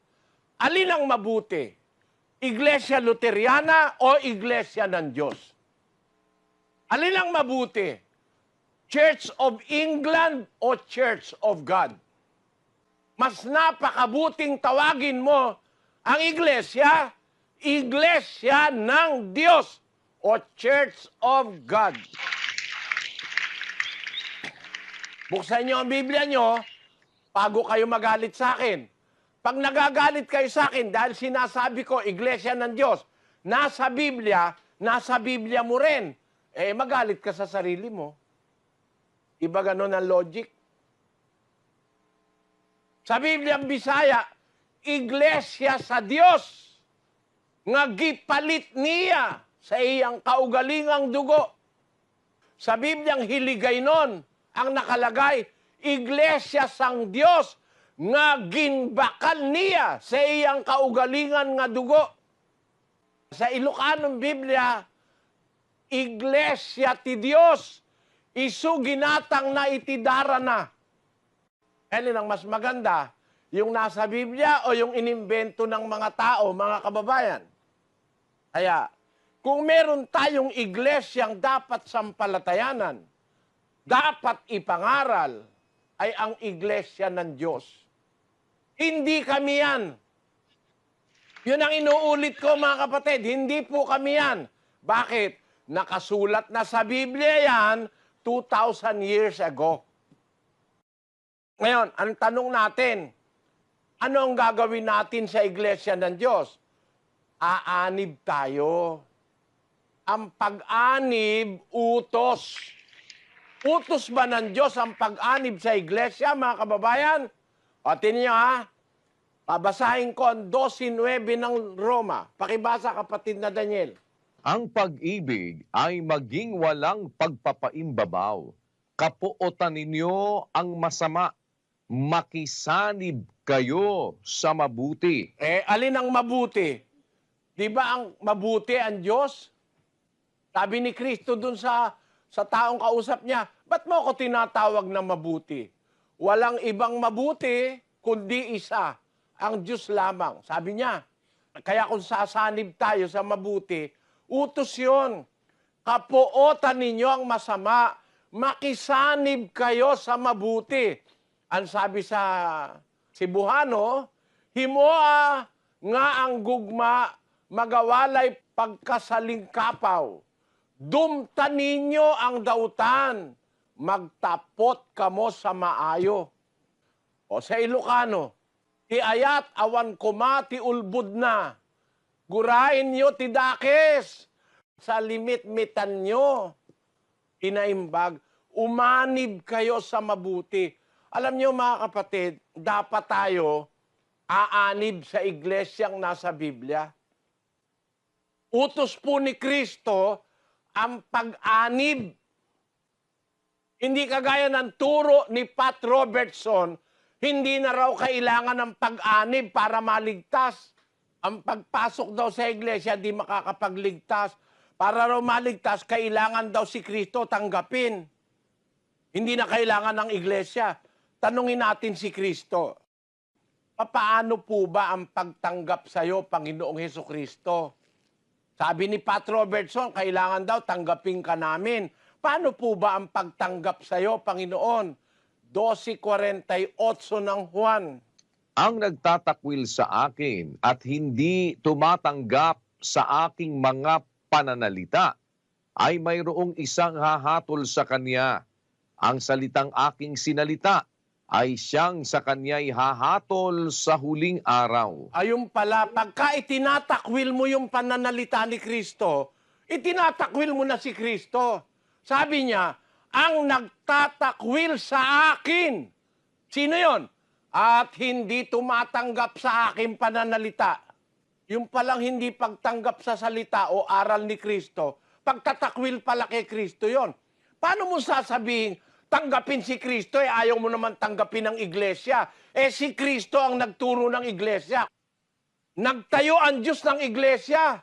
Alin ang mabuti? Iglesia Luteriana o Iglesia ng Diyos? Alin ang mabuti? Church of England o Church of God? Mas napakabuting tawagin mo ang iglesia, Iglesia ng Diyos o Church of God. Buksan nyo ang Biblia nyo, bago kayo magalit sa akin. Pag nagagalit kayo sa akin dahil sinasabi ko, Iglesia ng Diyos, nasa Biblia mo rin, magalit ka sa sarili mo. Iba ganon ang logic. Sa Bibliang Bisaya, Iglesia sa Dios nga gipalit niya sa iyang kaugalingang dugo. Sa Bibliang Hiligaynon, ang nakalagay, Iglesia sang Dios nga ginbakal niya sa iyang kaugalingan nga dugo. Sa Ilocanong Biblia, Iglesia ti Dios, isu ginatang na itidara na. Alin ang mas maganda? Yung nasa Biblia o yung inimbento ng mga tao, mga kababayan? Kaya, kung meron tayong iglesyang dapat sampalatayanan, dapat ipangaral, ay ang iglesia ng Diyos. Hindi kami yan. Yun ang inuulit ko, mga kapatid. Hindi po kami yan. Bakit? Nakasulat na sa Biblia yan 2,000 years ago. Ngayon, ang tanong natin, ano ang gagawin natin sa iglesia ng Diyos? Aanib tayo. Ang pag-anib, utos. Utos ba ng Diyos ang pag-anib sa iglesia, mga kababayan? O, tingnan nyo ha. Pabasahin ko ang 12:9 ng Roma. Pakibasa, kapatid na Daniel. Ang pag-ibig ay maging walang pagpapaimbabaw. Kapuotan ninyo ang masama. Makisanib kayo sa mabuti. Alin ang mabuti? Di ba ang mabuti ang Diyos? Sabi ni Kristo dun sa taong kausap niya, ba't mo ako tinatawag na mabuti? Walang ibang mabuti, kundi isa, ang Diyos lamang. Sabi niya, kaya kung sasanib tayo sa mabuti, utos yun. Kapuotan ninyo ang masama, makisanib kayo sa mabuti. Ang sabi sa Cebuano, himoa nga ang gugma, magawalay pagkasalingkapaw. Dumta ninyo ang dautan, magtapot kamo sa maayo. O sa Ilocano, ti ayat awan kuma ti ulbud na, gurain nyo ti dakes, sa limit-mitan nyo, inaimbag, umanib kayo sa mabuti. Alam nyo mga kapatid, dapat tayo aanib sa iglesyang nasa Biblia. Utos po ni Kristo ang pag-anib. Hindi kagaya ng turo ni Pat Robertson, hindi na raw kailangan ng pag-anib para maligtas. Ang pagpasok daw sa iglesia, di makakapagligtas. Para raw maligtas, kailangan daw si Kristo tanggapin. Hindi na kailangan ng iglesia. Tanungin natin si Kristo. Paano po ba ang pagtanggap sa iyo, Panginoong Hesukristo? Sabi ni Pat Robertson, kailangan daw tanggapin ka namin. Paano po ba ang pagtanggap sa iyo, Panginoon? 12:48 ng Juan. Ang nagtatakwil sa akin at hindi tumatanggap sa aking mga pananalita ay mayroong isang hahatol sa kanya. Ang salitang aking sinalita ay siyang sa kanya'y hahatol sa huling araw. Ayun pala, pagka itinatakwil mo yung pananalita ni Kristo, itinatakwil mo na si Kristo. Sabi niya, ang nagtatakwil sa akin. Sino yon? At hindi tumatanggap sa aking pananalita. Yung palang hindi pagtanggap sa salita o aral ni Kristo, pagtatakwil pala kay Kristo yon. Paano mo sasabihin, tanggapin si Kristo, ayaw mo naman tanggapin ng iglesia. Si Kristo ang nagturo ng iglesia. Nagtayo ang Diyos ng iglesia.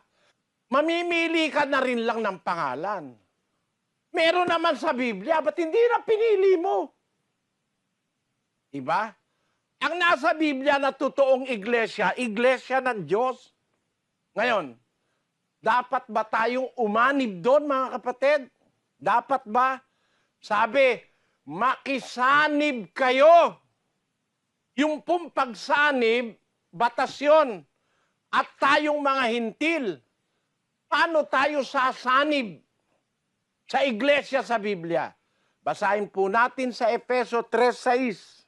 Mamimili ka na rin lang ng pangalan. Meron naman sa Biblia, ba't hindi na pinili mo? Diba? Ang nasa Biblia na totoong iglesia, iglesia ng Diyos. Ngayon, dapat ba tayong umanib doon, mga kapatid? Dapat ba? Sabi, makisanib kayo. Yung pong pagsanib, batas yun. At tayong mga hintil, paano tayo sasanib sa iglesia sa Biblia? Basahin po natin sa Efeso 3:6.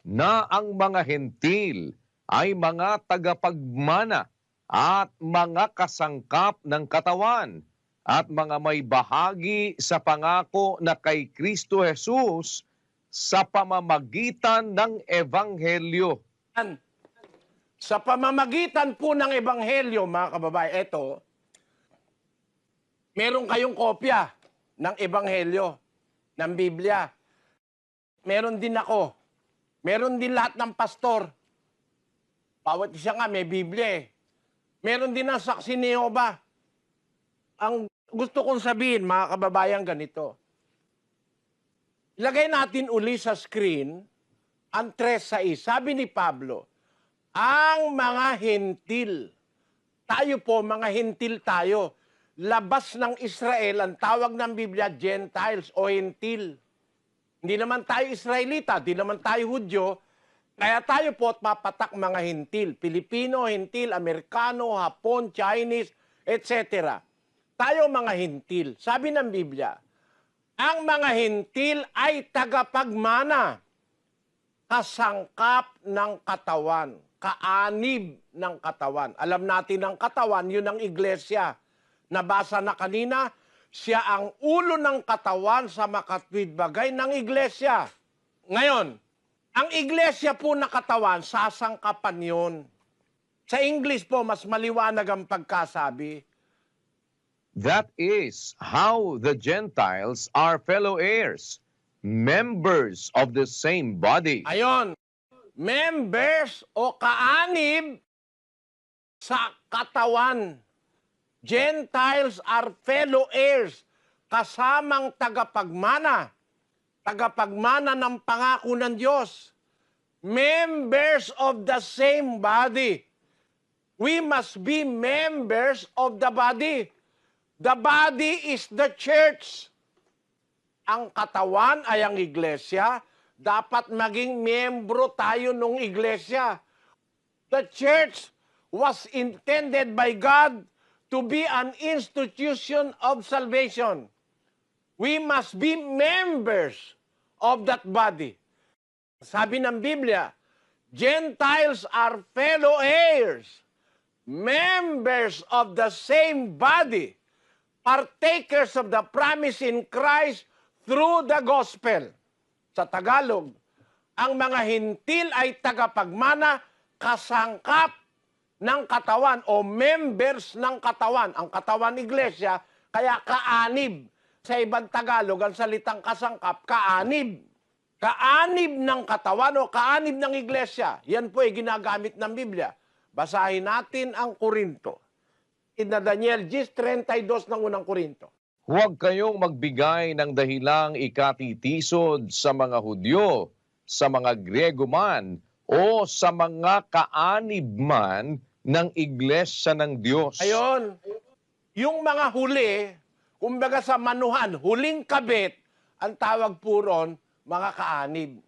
Na ang mga hentil ay mga tagapagmana at mga kasangkap ng katawan at mga may bahagi sa pangako na kay Kristo Jesus sa pamamagitan ng Ebanghelyo. Sa pamamagitan po ng Ebanghelyo, mga kababayan, eto, meron kayong kopya ng Ebanghelyo, ng Biblia. Meron din ako. Meron din lahat ng pastor. Bawat isa nga may Biblia eh. Meron din ang saksi ni Jehovah. Ang gusto kong sabihin, mga kababayan, ganito. Ilagay natin uli sa screen ang 3:6. Sabi ni Pablo, ang mga hentil, tayo po, mga hentil tayo, labas ng Israel, ang tawag ng Biblia, Gentiles o hentil. Hindi naman tayo Israelita, hindi naman tayo Hudyo, kaya tayo po at mapatak mga hentil. Pilipino, hentil, Amerikano, Hapon, Chinese, etc. Tayo mga hentil. Sabi ng Biblia, ang mga hentil ay tagapagmana, kasangkap ng katawan, kaanib ng katawan. Alam natin ang katawan, yun ang iglesia. Nabasa na kanina, siya ang ulo ng katawan sa makatwid bagay ng iglesia. Ngayon, ang iglesia po na katawan, sasangkapan yun. Sa English po, mas maliwanag ang pagkasabi. That is how the Gentiles are fellow heirs, members of the same body. Ayon, members o kaanib sa katawan. Gentiles are fellow heirs, kasamang tagapagmana ng pangako ng Diyos. Members of the same body. We must be members of the body. The body is the church. Ang katawan ay ang iglesia. Dapat maging miyembro tayo ng iglesia. The church was intended by God to be an institution of salvation. We must be members of that body. Sabi ng Biblia, Gentiles are fellow heirs, members of the same body, partakers of the promise in Christ through the gospel. Sa Tagalog, ang mga hintil ay tagapagmana, kasangkap ng katawan o members ng katawan. Ang katawan iglesia, kaya kaanib. Sa ibang Tagalog, ang salitang kasangkap, kaanib. Kaanib ng katawan o kaanib ng iglesia. Yan po ay ginagamit ng Biblia. Basahin natin ang Korinto. In Daniel 10:32 ng unang Korinto. Huwag kayong magbigay ng dahilang ikatitisod sa mga Hudyo, sa mga Griego man, o sa mga kaanib man ng Iglesia ng Diyos. Ayon, yung mga huli, kumbaga sa manuhan, huling kabit, ang tawag po ron, mga kaanib.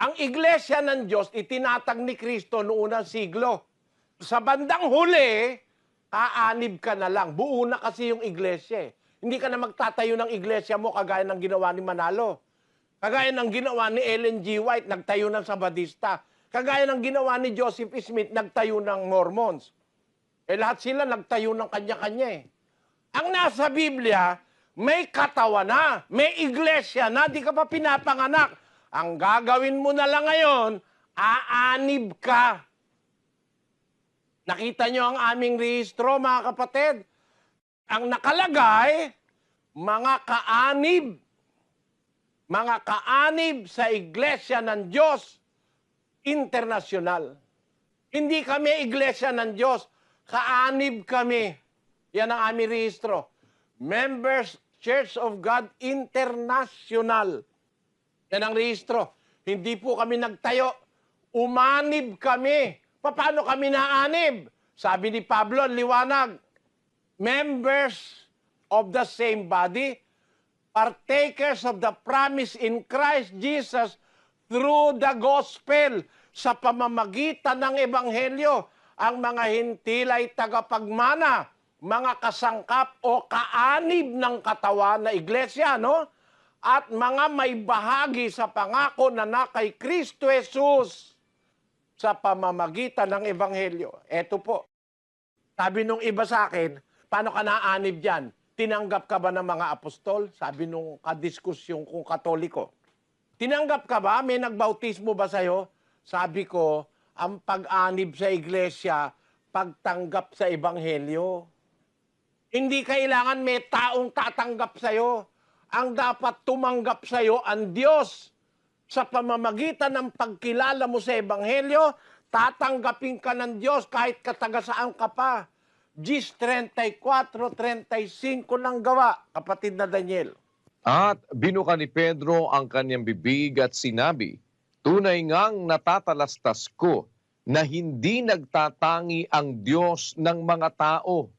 Ang Iglesia ng Diyos, itinatag ni Kristo noong unang siglo. Sa bandang huli, kaanib ka na lang. Buo na kasi yung Iglesia. Hindi ka na magtatayo ng Iglesia mo kagaya ng ginawa ni Manalo. Kagaya ng ginawa ni Ellen G. White, nagtayo ng Sabadista. Kagaya ng ginawa ni Joseph Smith, nagtayo ng Mormons. Lahat sila nagtayo ng kanya-kanya. Ang nasa Biblia, may katawan na, may iglesia na, di ka pa pinapanganak. Ang gagawin mo na lang ngayon, aanib ka. Nakita nyo ang aming rehistro, mga kapatid. Ang nakalagay, mga kaanib. Mga kaanib sa iglesia ng Diyos, internasyonal. Hindi kami iglesia ng Diyos, kaanib kami. Yan ang aming rehistro. Members, Church of God International. Yan ang rehistro. Hindi po kami nagtayo. Umanib kami. Paano kami naanib? Sabi ni Pablo, liwanag. Members of the same body, partakers of the promise in Christ Jesus through the gospel. Sa pamamagitan ng ebanghelyo, ang mga hintil ay tagapagmana, mga kasangkap o kaanib ng katawan na iglesia, no? At mga may bahagi sa pangako na kay Kristo Jesus sa pamamagitan ng ebanghelyo. Eto po, sabi nung iba sa akin, paano ka naanib dyan? Tinanggap ka ba ng mga apostol? Sabi nung kadiskusyon kong Katoliko. Tinanggap ka ba? May nagbautismo ba sa'yo? Sabi ko, ang pag-anib sa iglesia, pagtanggap sa ebanghelyo. Hindi kailangan may taong tatanggap sa'yo. Ang dapat tumanggap sa'yo ang Diyos. Sa pamamagitan ng pagkilala mo sa ebanghelyo, tatanggapin ka ng Diyos kahit katagasaan ka pa. Gis 34:35 lang gawa, kapatid na Daniel. At binuka ni Pedro ang kanyang bibig at sinabi, tunay ngang natatalastas ko na hindi nagtatangi ang Diyos ng mga tao,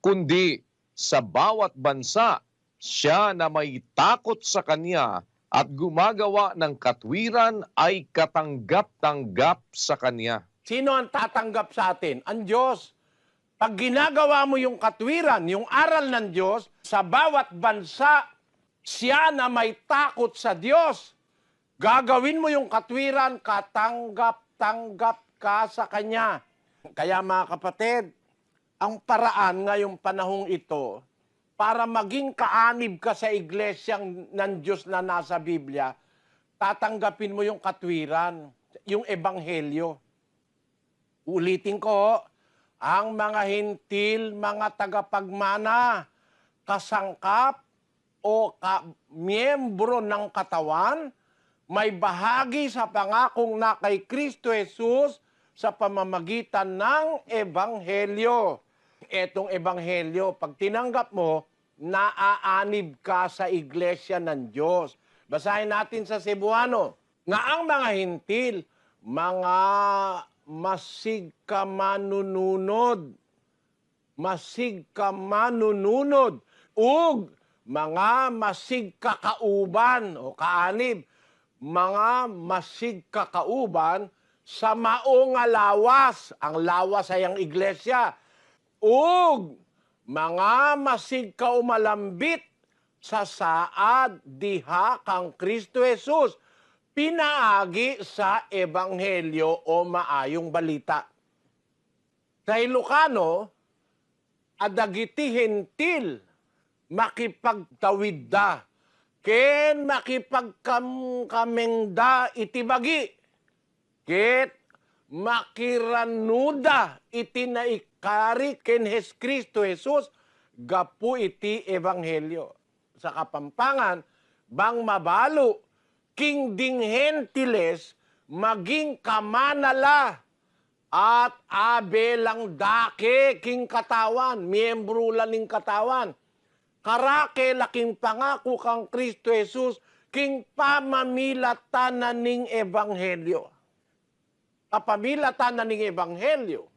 kundi sa bawat bansa siya na may takot sa Kanya at gumagawa ng katwiran ay katanggap-tanggap sa Kanya. Sino ang tatanggap sa atin? Ang Diyos. Pag ginagawa mo yung katwiran, yung aral ng Diyos, sa bawat bansa, siya na may takot sa Diyos. Gagawin mo yung katwiran, katanggap-tanggap ka sa Kanya. Kaya mga kapatid, ang paraan ngayong panahong ito, para maging kaanib ka sa iglesyang ng Diyos na nasa Biblia, tatanggapin mo yung katwiran, yung ebanghelyo. Ulitin ko, ang mga hintil, mga tagapagmana, kasangkap o miyembro ng katawan, may bahagi sa pangakong na kay Kristo Jesus sa pamamagitan ng ebanghelyo. Etong ebanghelyo, pag tinanggap mo, naaanib ka sa iglesia ng Diyos. Basahin natin sa Cebuano, nga ang mga hintil, mga masig ka manununod, ug mga masig kakauban o kaanib, mga masig kakauban sa mao nga lawas, ang lawas ay ang iglesia, ug mga masig kaumalambit sa saad diha kang Kristo Jesus, pinaagi sa ebanghelyo o maayong balita. Sa Ilocano, adagiti hentil makipagtawid da, ken makipagkamengda itibagi, ket makiranuda iti naikari ken Kristo Jesus gapu iti ebanghelyo. Sa Kapampangan, bang mabalo king ding hentiles maging kamanala at abelang dake king katawan, miyembro laning katawan. karake laking pangako kang Kristo Jesus, king pamamilatan na ning ebanghelyo. Kapamilatan na ning ebanghelyo,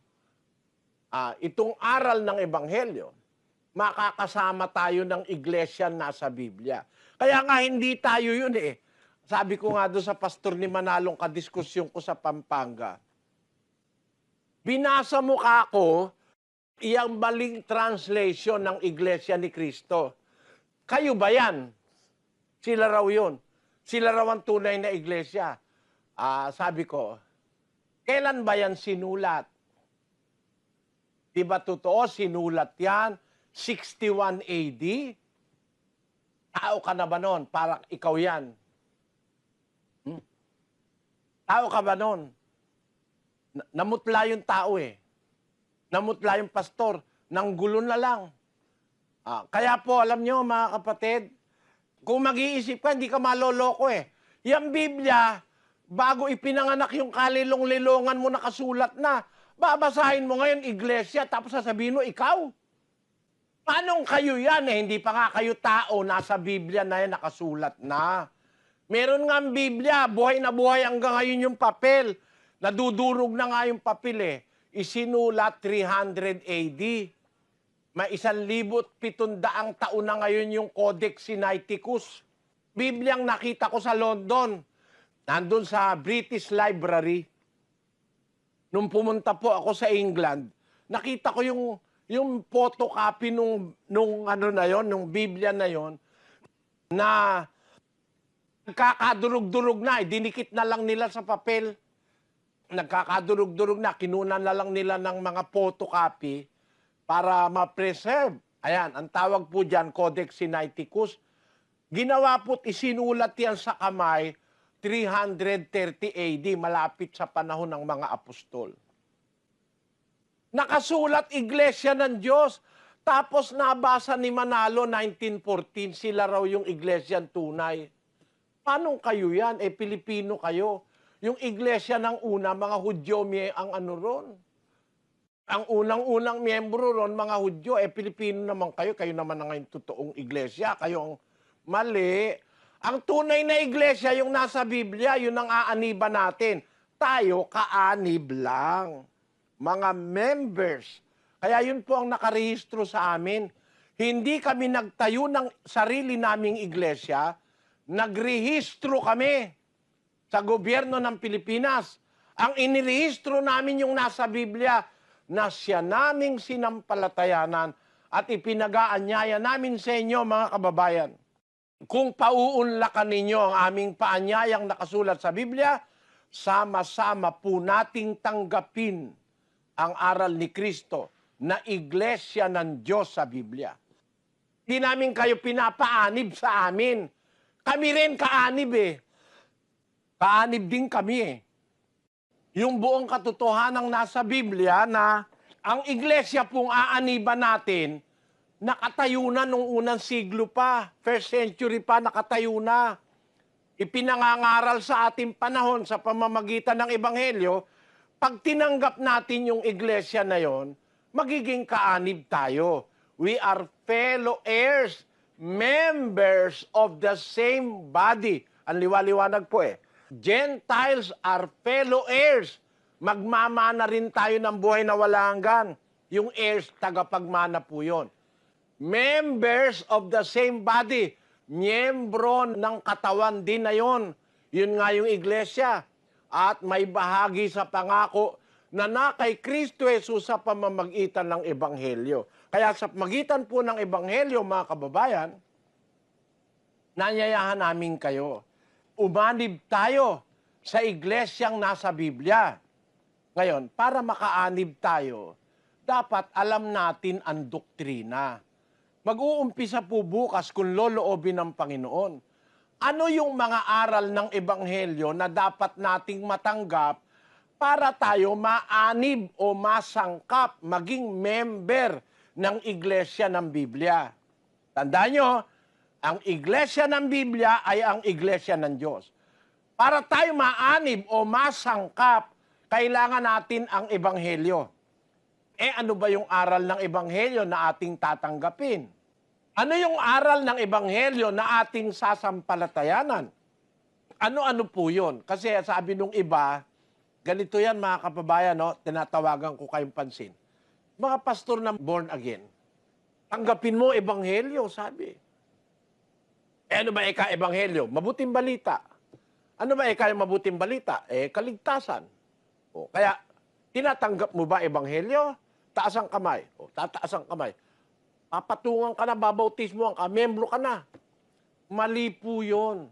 itong aral ng ebanghelyo, makakasama tayo ng iglesia nasa Biblia. Kaya nga hindi tayo yun eh. Sabi ko nga doon sa pastor ni Manalong kadiskusyon ko sa Pampanga, binasa mo ka ako, iyang maling translation ng Iglesia ni Cristo. Kayo ba yan? Sila raw yun. Sila raw ang tunay na iglesia. Sabi ko, kailan ba yan sinulat? Di ba totoo, sinulat yan? 61 AD? Tao ka na ba nun? Parang ikaw yan. Tao ka ba nun? Namutla yung tao eh. Namutla yung pastor. Nanggulo na lang. Kaya po, alam nyo mga kapatid, kung mag-iisip ka, hindi ka maloloko eh. Yung Biblia, bago ipinanganak yung kalilong-lilongan mo nakasulat na, babasahin mo ngayon iglesia, tapos sasabihin mo, ikaw? Paanong kayo yan eh? Hindi pa nga kayo tao, nasa Biblia na yan nakasulat na. Meron nga ang Biblia, buhay na buhay hanggang ngayon yung papel. Nadudurog na nga yung papel eh. Isinulat 300 AD. May 1,700 taon na ngayon yung Codex Sinaiticus. Bibliang nakita ko sa London. Nandun sa British Library. Nung pumunta po ako sa England, nakita ko yung photocopy nung Biblia na yon na nagkakadurog-durog na, dinikit na lang nila sa papel. Nagkakadurog-durog na, kinunan na lang nila ng mga photocopy para ma-preserve. Ayan, ang tawag po dyan, Codex Sinaiticus. Ginawa po't isinulat yan sa kamay 330 AD, malapit sa panahon ng mga apostol. Nakasulat iglesia ng Diyos. Tapos nabasa ni Manalo 1914, sila raw yung iglesia tunay. Paano kayo yan? Pilipino kayo. Yung iglesia ng una, mga Hudyo ang ano ron. Ang unang-unang miyembro ron, mga Hudyo, Pilipino naman kayo. Kayo naman ang ngayon totoong iglesia. Kayo ang mali. Ang tunay na iglesia, yung nasa Biblia, yun ang aaniban natin. Tayo, kaanib lang. Mga members. Kaya yun po ang nakarehistro sa amin. Hindi kami nagtayo ng sarili naming iglesia. Nagrehistro kami sa gobyerno ng Pilipinas. Ang inirehistro namin yung nasa Biblia na siya naming sinampalatayanan at ipinag-aanyaya namin sa inyo mga kababayan. Kung pauunlakan ninyo ang aming paanyayang nakasulat sa Biblia, sama-sama po nating tanggapin ang aral ni Kristo na iglesia ng Diyos sa Biblia. Di namin kayo pinapaanib sa amin. Kami rin kaanib eh. Kaanib din kami eh. Yung buong katotohanan nasa Biblia na ang iglesia pong aaniban natin, nakatayo na nung unang siglo pa. First century pa, nakatayo na. Ipinangangaral sa ating panahon sa pamamagitan ng Ebanghelyo, pag tinanggap natin yung iglesia na yon, magiging kaanib tayo. We are fellow heirs, members of the same body. Ang liwaliwanag po eh. Gentiles are fellow heirs. Magmamana rin tayo ng buhay na wala hanggan. Yung heirs, tagapagmana po yun. Members of the same body. Miyembro ng katawan din na yun. Yun nga yung iglesia. At may bahagi sa pangako na kay Kristo Jesus sa pamamagitan ng Ebanghelyo. Kaya sa magitan po ng Ebanghelyo, mga kababayan, nanyayahan namin kayo. Umanib tayo sa iglesyang nasa Biblia. Ngayon, para makaanib tayo, dapat alam natin ang doktrina. Mag-uumpisa po bukas kung loloobin ng Panginoon. Ano yung mga aral ng Ebanghelyo na dapat nating matanggap para tayo maanib o masangkap, maging member ng iglesia ng Biblia. Tandaan nyo, ang iglesia ng Biblia ay ang iglesia ng Diyos. Para tayo maanib o masangkap, kailangan natin ang Ebanghelyo. Ano ba yung aral ng Ebanghelyo na ating tatanggapin? Ano yung aral ng Ebanghelyo na ating sasampalatayanan? Ano-ano po yun? Kasi sabi nung iba, ganito yan mga kababayan, no? Tinatawagan ko kayong pansin. Mga pastor na born again, tanggapin mo Ebanghelyo, sabi. Ano ba ika-Ebanghelyo? Mabuting balita. Ano ba yung mabuting balita? Kaligtasan. Kaya, tinatanggap mo ba Ebanghelyo? Taas ang kamay. Tataas ang kamay. Papatungan ka na, babautismo ka, membro ka na. Mali po yun.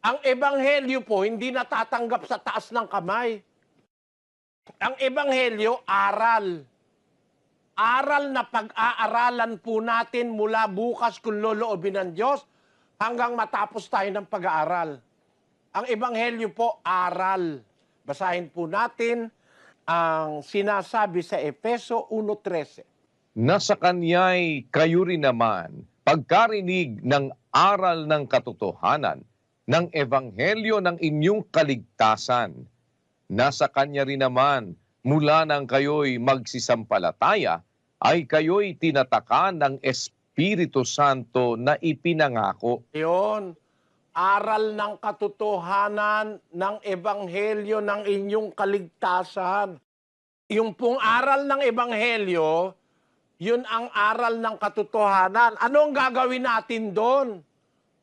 Ang Ebanghelyo po, hindi natatanggap sa taas ng kamay. Ang Ebanghelyo, aral. Aral na pag-aaralan po natin mula bukas kung loloobin ng Diyos hanggang matapos tayo ng pag-aaral. Ang Ebanghelyo po, aral. Basahin po natin ang sinasabi sa Efeso 1:13. Na sa kanya'y kayo rin naman, pagkarinig ng aral ng katotohanan, ng ebanghelyo ng inyong kaligtasan, na sa kanya rin naman, mula nang kayo'y magsisampalataya, ay kayo'y tinatakan ng Espiritu Santo na ipinangako. Yun, aral ng katotohanan ng Ebanghelyo ng inyong kaligtasan. Yung pong aral ng Ebanghelyo, yun ang aral ng katotohanan. Ano ang gagawin natin doon?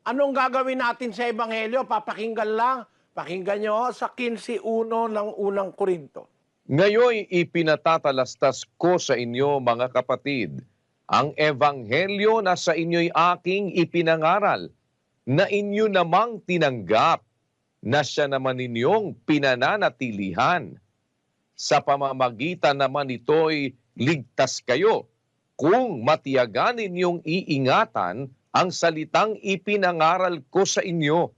Anong gagawin natin sa Ebanghelyo? Papakinggan lang. Pakinggan nyo sa 15:1 ng unang Korinto. Ngayoy ipinatatalastas ko sa inyo mga kapatid, ang ebanghelyo na sa inyo'y aking ipinangaral, na inyo namang tinanggap, na siya naman ninyong pinananatilihan. Sa pamamagitan naman ito'y ligtas kayo, kung matiyagan ninyong iingatan ang salitang ipinangaral ko sa inyo,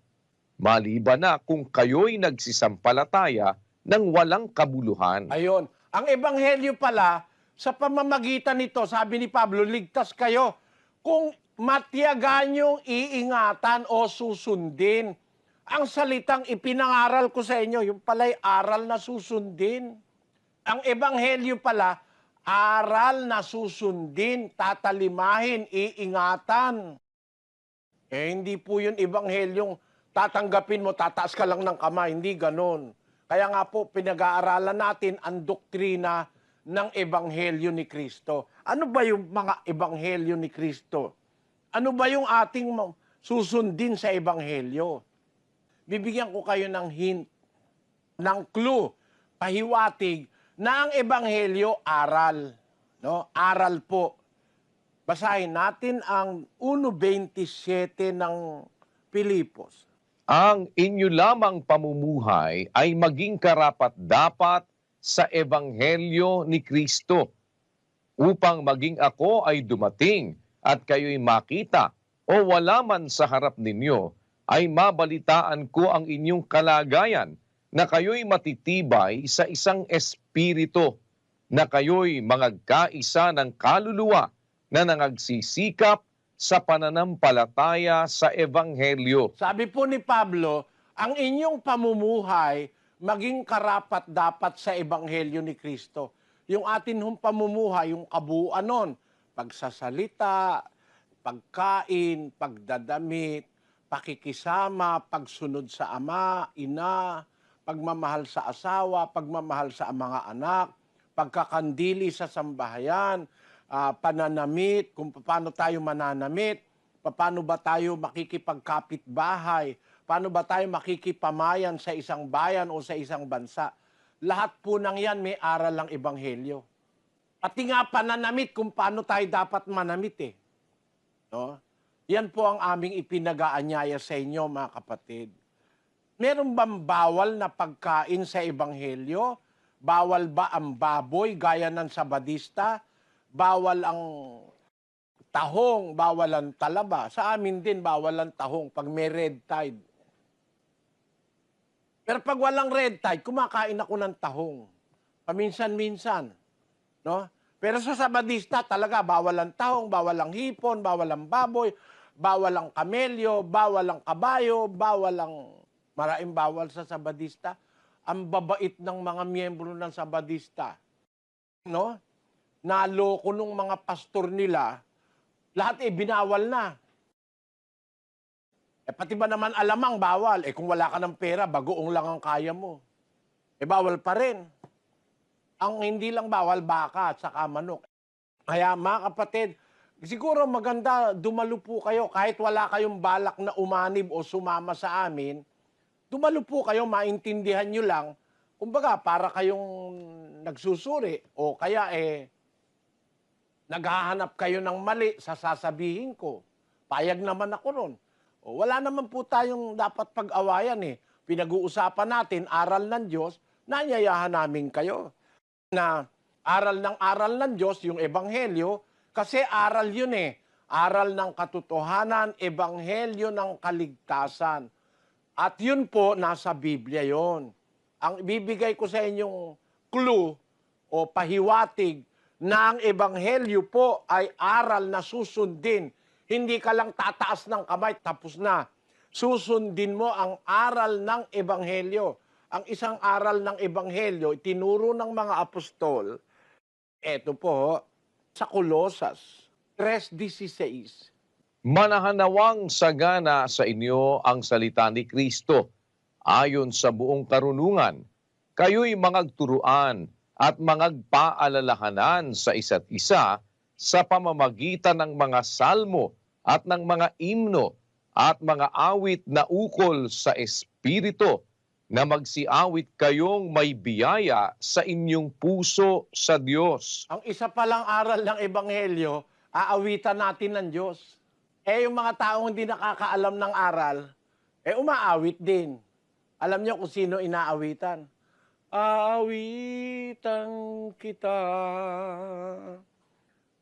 maliban na kung kayo'y nagsisampalataya ng walang kabuluhan. Ayun. Ang Ebanghelyo pala, sa pamamagitan nito, sabi ni Pablo, ligtas kayo kung matiyagan yung iingatan o susundin. Ang salitang ipinangaral ko sa inyo, yung pala'y aral na susundin. Ang Ebanghelyo pala, aral na susundin, tatalimahin, iingatan. Hindi po yun Ebanghelyong tatanggapin mo, tataas ka lang ng kamay. Hindi ganon. Kaya nga po, pinag-aaralan natin ang doktrina ng Ebanghelyo ni Kristo. Ano ba yung mga Ebanghelyo ni Kristo? Ano ba yung ating susundin sa Ebanghelyo? Bibigyan ko kayo ng hint, ng clue, pahiwatig, na ang Ebanghelyo aral. No? Aral po. Basahin natin ang 1:27 ng Pilipos. Ang inyo lamang pamumuhay ay maging karapat-dapat sa ebanghelyo ni Kristo, upang maging ako ay dumating at kayo'y makita o wala man sa harap ninyo, ay mabalitaan ko ang inyong kalagayan, na kayo'y matitibay sa isang espiritu, na kayo'y mangagkaisa ng kaluluwa na nangagsisikap sa pananampalataya sa Ebanghelyo. Sabi po ni Pablo, ang inyong pamumuhay maging karapat-dapat sa Ebanghelyo ni Kristo. Yung atin hong pamumuhay, yung kabuuan nun, pagsasalita, pagkain, pagdadamit, pakikisama, pagsunod sa ama, ina, pagmamahal sa asawa, pagmamahal sa mga anak, pagkakandili sa sambahayan, pananamit, kung paano tayo mananamit, paano ba tayo makikipagkapitbahay, paano ba tayo makikipamayan sa isang bayan o sa isang bansa. Lahat po ng yan may aral ng Ebanghelyo. Pati nga pananamit kung paano tayo dapat manamit eh. No? Yan po ang aming ipinag-aanyaya sa inyo mga kapatid. Meron bang bawal na pagkain sa Ebanghelyo? Bawal ba ang baboy gaya ng Sabadista? Bawal ang tahong, bawal ang talaba. Sa amin din, bawal ang tahong pag may red tide. Pero pag walang red tide, kumakain ako ng tahong. Paminsan-minsan. No? Pero sa Sabadista, talaga, bawal ang tahong, bawal ang hipon, bawal ang baboy, bawal ang kamelyo, bawal ang kabayo, bawal ang... Maraming bawal sa Sabadista. Ang babait ng mga miyembro ng Sabadista. No? Naloko nung mga pastor nila, Lahat binawal na. Pati ba naman alamang bawal? Kung wala ka ng pera, bagoong lang ang kaya mo. Bawal pa rin. Ang hindi lang bawal, baka at saka manok. Kaya mga kapatid, siguro maganda dumalo po kayo kahit wala kayong balak na umanib o sumama sa amin. Dumalo po kayo, maintindihan nyo lang. Kumbaga, para kayong nagsusuri o kaya naghahanap kayo ng mali sa sasabihin ko. Payag naman ako ron. Wala naman po tayong dapat pag-awayan Pinag-uusapan natin, aral ng Diyos, nanyayahan namin kayo. Na aral ng Diyos, yung Ebanghelyo, kasi aral yun Aral ng katotohanan, Ebanghelyo ng kaligtasan. At yun po, nasa Biblia yon. Ang ibibigay ko sa inyong clue o pahiwatig na ang Ebanghelyo po ay aral na susundin. Hindi ka lang tataas ng kamay, tapos na. Susundin mo ang aral ng Ebanghelyo. Ang isang aral ng Ebanghelyo, tinuro ng mga apostol, eto po, sa Colosas 3:16. Manahanawang sagana sa inyo ang salita ni Kristo, ayon sa buong karunungan. Kayo'y mangagturuan at mangagpaalalahanan sa isa't isa sa pamamagitan ng mga salmo at ng mga imno at mga awit na ukol sa Espiritu, na magsiawit kayong may biyaya sa inyong puso sa Diyos. Ang isa palang aral ng Ebanghelyo, aawitan natin ng Diyos. Yung mga taong hindi nakakaalam ng aral, umaawit din. Alam niyo kung sino inaawitan? Aawitan kita,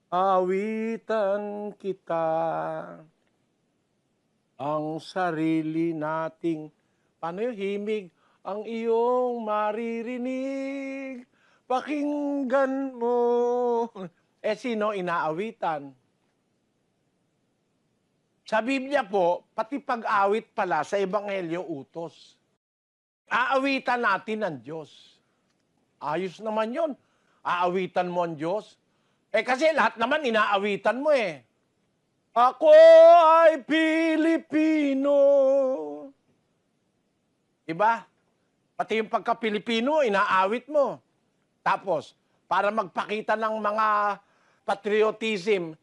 awitan kita, ang sarili nating, paano yung himig? Ang iyong maririnig, pakinggan mo. Sino inaawitan? Sa Biblia po, pati pag-awit pala sa Ebanghelyo utos. Aawitan natin ang Diyos. Ayos naman yon. Aawitan mo ang Diyos. Kasi lahat naman inaawitan mo Ako ay Pilipino. Diba? Pati yung pagka-Pilipino, inaawit mo. Tapos, para magpakita ng mga patriotism,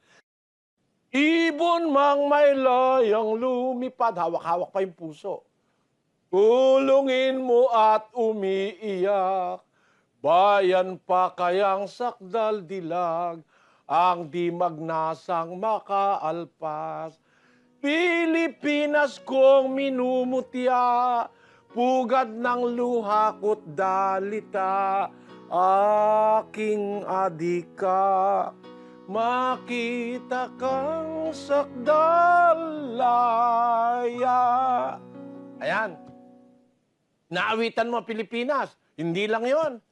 ibon mang may layang lumipad, hawak-hawak pa yung puso. Kulungin mo at umiiyak, bayan pa kayang sakdal dilag, ang di magnasang makaalpas. Pilipinas kong minumutya, pugad ng luha ko't dalita, aking adika, makita kang sakdalaya. Ayan. Naawitan mo Pilipinas. Hindi lang yon.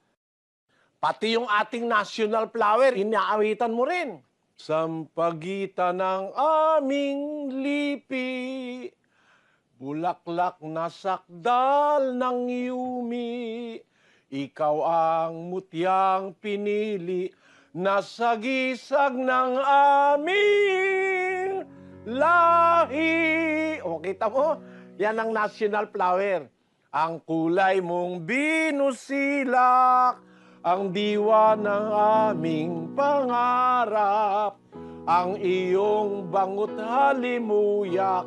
Pati yung ating national flower, inaawitan mo rin. Sampagitan ng aming lipi, bulaklak na sakdal ng yumi, ikaw ang mutyang pinili, na sagisag ng aming lahi. O, kita mo? Yan ang national flower. Ang kulay mong binusilak, ang diwa ng aming pangarap, ang iyong bangot halimuyak,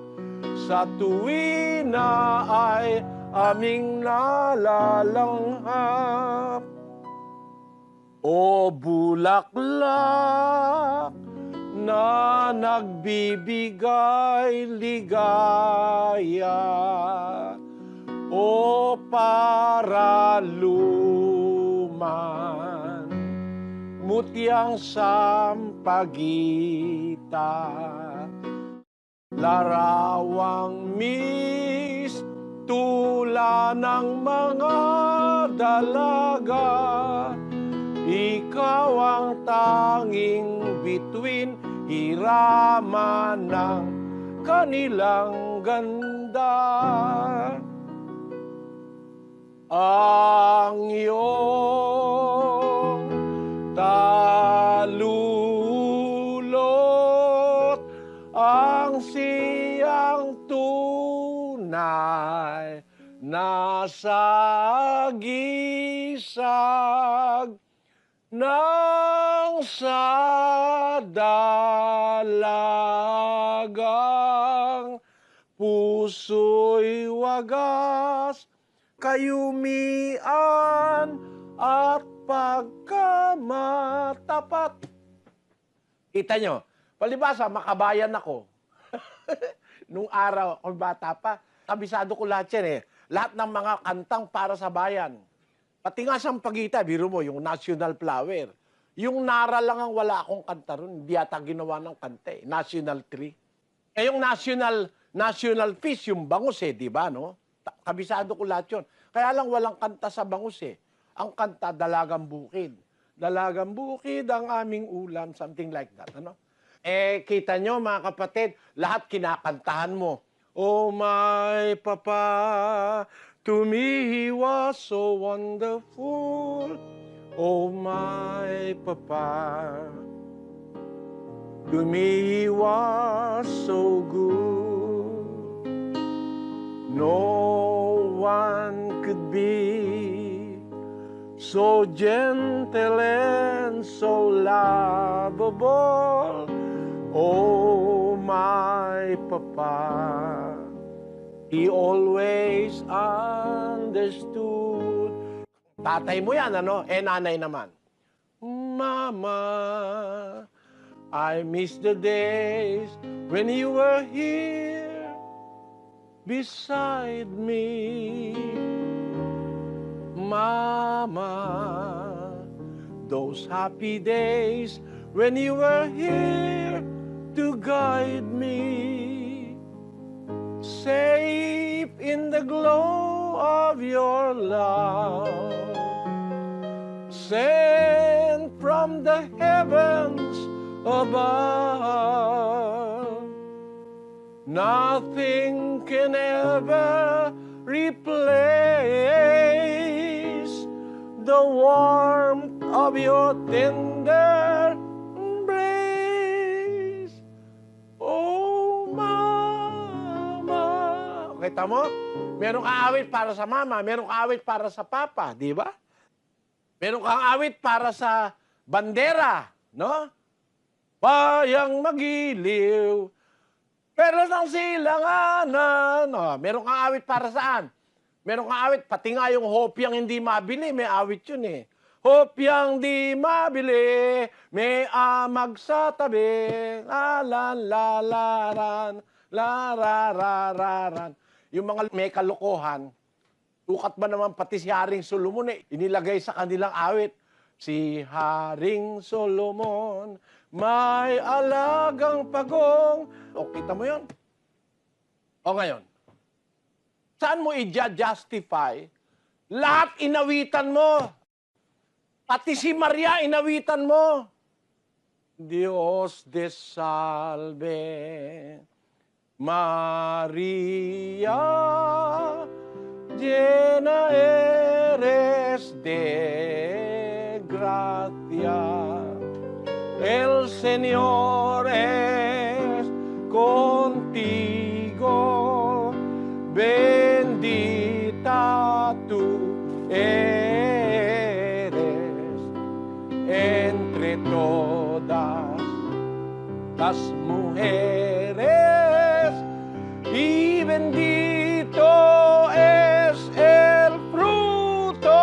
sa tuwi na ay aming nalalanghap. O bulaklak na nagbibigay ligaya, o paraluman, mutyang sampagita, larawang mistula ng mga dalaga, ikaw ang tanging bituin, hiraman ng kanilang ganda. Ang iyong talulot ay nasa gisag ng sa dalagang puso'y wagas, kayumian at pagkamatapat. Kita nyo, palibasa, makabayan ako. Nung araw, ako bata pa, kabisado ko lahat yan eh. Lahat ng mga kantang para sa bayan. Pati nga Sampaguita, biro mo, yung National Flower. Yung Nara lang ang wala akong kanta ron. Hindi yata ginawa ng kanta eh. National Tree. Eh yung National Fish, yung bangus eh, di ba, no? Kabisado ko lahat yun. Kaya lang walang kanta sa bangus eh. Ang kanta, Dalagang Bukid. Dalagang bukid ang aming ulam, something like that, ano? Eh, kita nyo, mga kapatid, lahat kinakantahan mo. Oh, my papa, to me he was so wonderful. Oh, my papa, to me he was so good. No one could be so gentle and so lovable. Oh, my papa, he always understood. Tatay mo yan, ano? Eh, nanay naman. Mama, I miss the days when you were here beside me. Mama, those happy days when you were here to guide me, safe in the glow of your love, sent from the heavens above. Nothing can ever replace the warmth of your tender embrace. Oh, Mama. Kita mo? Meron kang awit para sa mama, meron kang awit para sa papa, di ba? Meron kang awit para sa bandera, no? Bayang magiliw, pero ng silanganan. Oh, meron kang awit para saan? Meron kang awit, pati nga yung hopyang hindi mabili, may awit yun eh. Hopyang di mabili, may amag sa tabi, lalaran, lararararan. Yung mga may kalokohan, tukat ba naman pati si Haring Solomon eh, inilagay sa kanilang awit. Si Haring Solomon, may alagang pagong. O, kita mo yun? O ngayon, saan mo i-justify? Lahat inawitan mo. Pati si Maria inawitan mo. Dios te salve, Maria, llena eres de gracia. El Señor es contigo, bendita tú eres entre todas las mujeres, y bendito es el fruto,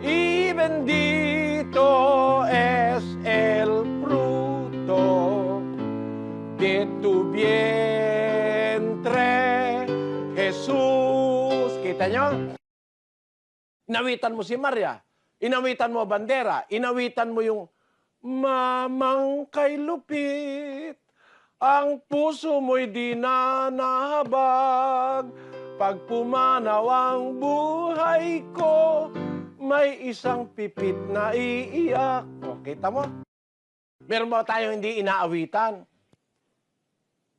y bendito es el fruto de tu vientre, Jesús. Kita nyo? Inawitan mo si Maria, inawitan mo bandera, inawitan mo yung mamang kay lupit. Ang puso mo'y di na nahabag. Pag pumanaw ang buhay ko, may isang pipit na iiyak. O, kita mo? Meron ba tayong hindi inaawitan?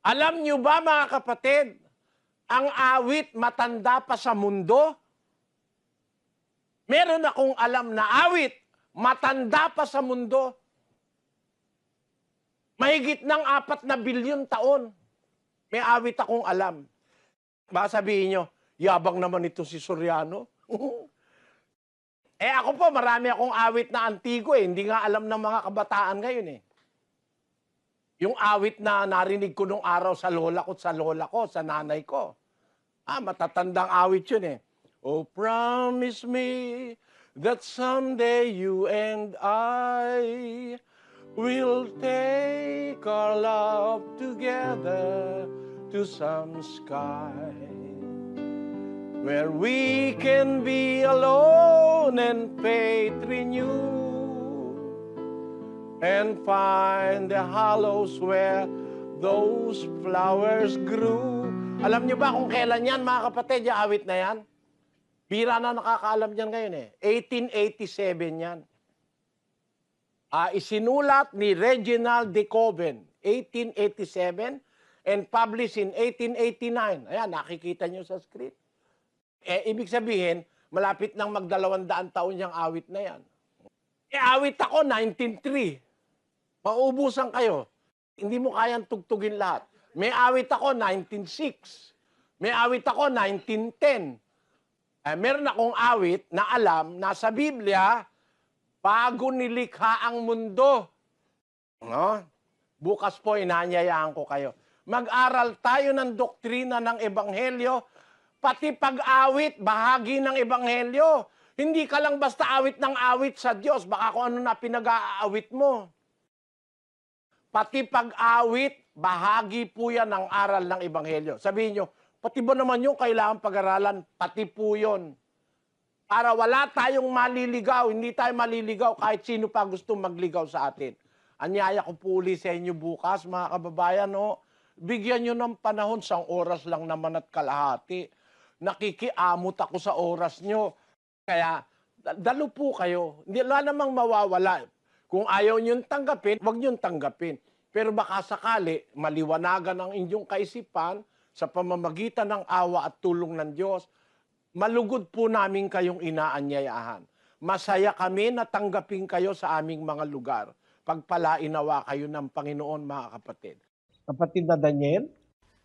Alam nyo ba, mga kapatid, ang awit matanda pa sa mundo? Meron akong alam na awit matanda pa sa mundo. Mahigit ng 4 na bilyon taon. May awit akong alam. Baka sabihin nyo, yabang naman ito si Soriano. Ako po, marami akong awit na antigo eh. Hindi nga alam ng mga kabataan ngayon eh. Yung awit na narinig ko nung araw sa lola ko, sa nanay ko. Matatandang awit yun eh. Oh, promise me that someday you and I will take our love together to some sky where we can be alone and faith renew and find the hollows where those flowers grew. Alam niyo ba kung kailan yan, mga kapatid, yung awit na yan? Bira na nakakaalam niyan ngayon eh. 1887 yan. Isinulat ni Reginald de Coven, 1887, and published in 1889. Ayan, nakikita niyo sa script. Ibig sabihin, malapit nang mag-200 taon yung awit na yan. Awit ako, 1903. Mauubusan kayo. Hindi mo kayang tugtugin lahat. May awit ako, 1906. May awit ako, 1910. Meron akong awit na alam na sa Biblia, bago nilikha ang mundo. No? Bukas po, inanyayaan ko kayo. Mag-aral tayo ng doktrina ng Ebanghelyo, pati pag-awit, bahagi ng Ebanghelyo. Hindi ka lang basta awit ng awit sa Diyos, baka kung ano na pinag-aawit mo. Pati pag-awit, bahagi po yan ng aral ng Ebanghelyo. Sabihin nyo, pati ba naman yung kailangan pag-aralan? Pati po yun. Para wala tayong maliligaw, hindi tayo maliligaw kahit sino pa gusto magligaw sa atin. Anyaya ko po uli sa inyo bukas, mga kababayan, no? Bigyan nyo ng panahon, 1 oras lang naman at kalahati. Nakikiamot ako sa oras nyo. Kaya, dalo po kayo. Hindi wala namang mawawala. Kung ayaw nyo tanggapin, huwag nyo tanggapin. Pero baka sakali, maliwanagan ang inyong kaisipan sa pamamagitan ng awa at tulong ng Diyos, malugod po namin kayong inaanyayahan. Masaya kami na tanggapin kayo sa aming mga lugar. Pagpalainawa kayo ng Panginoon, mga kapatid. Kapatid na Daniel?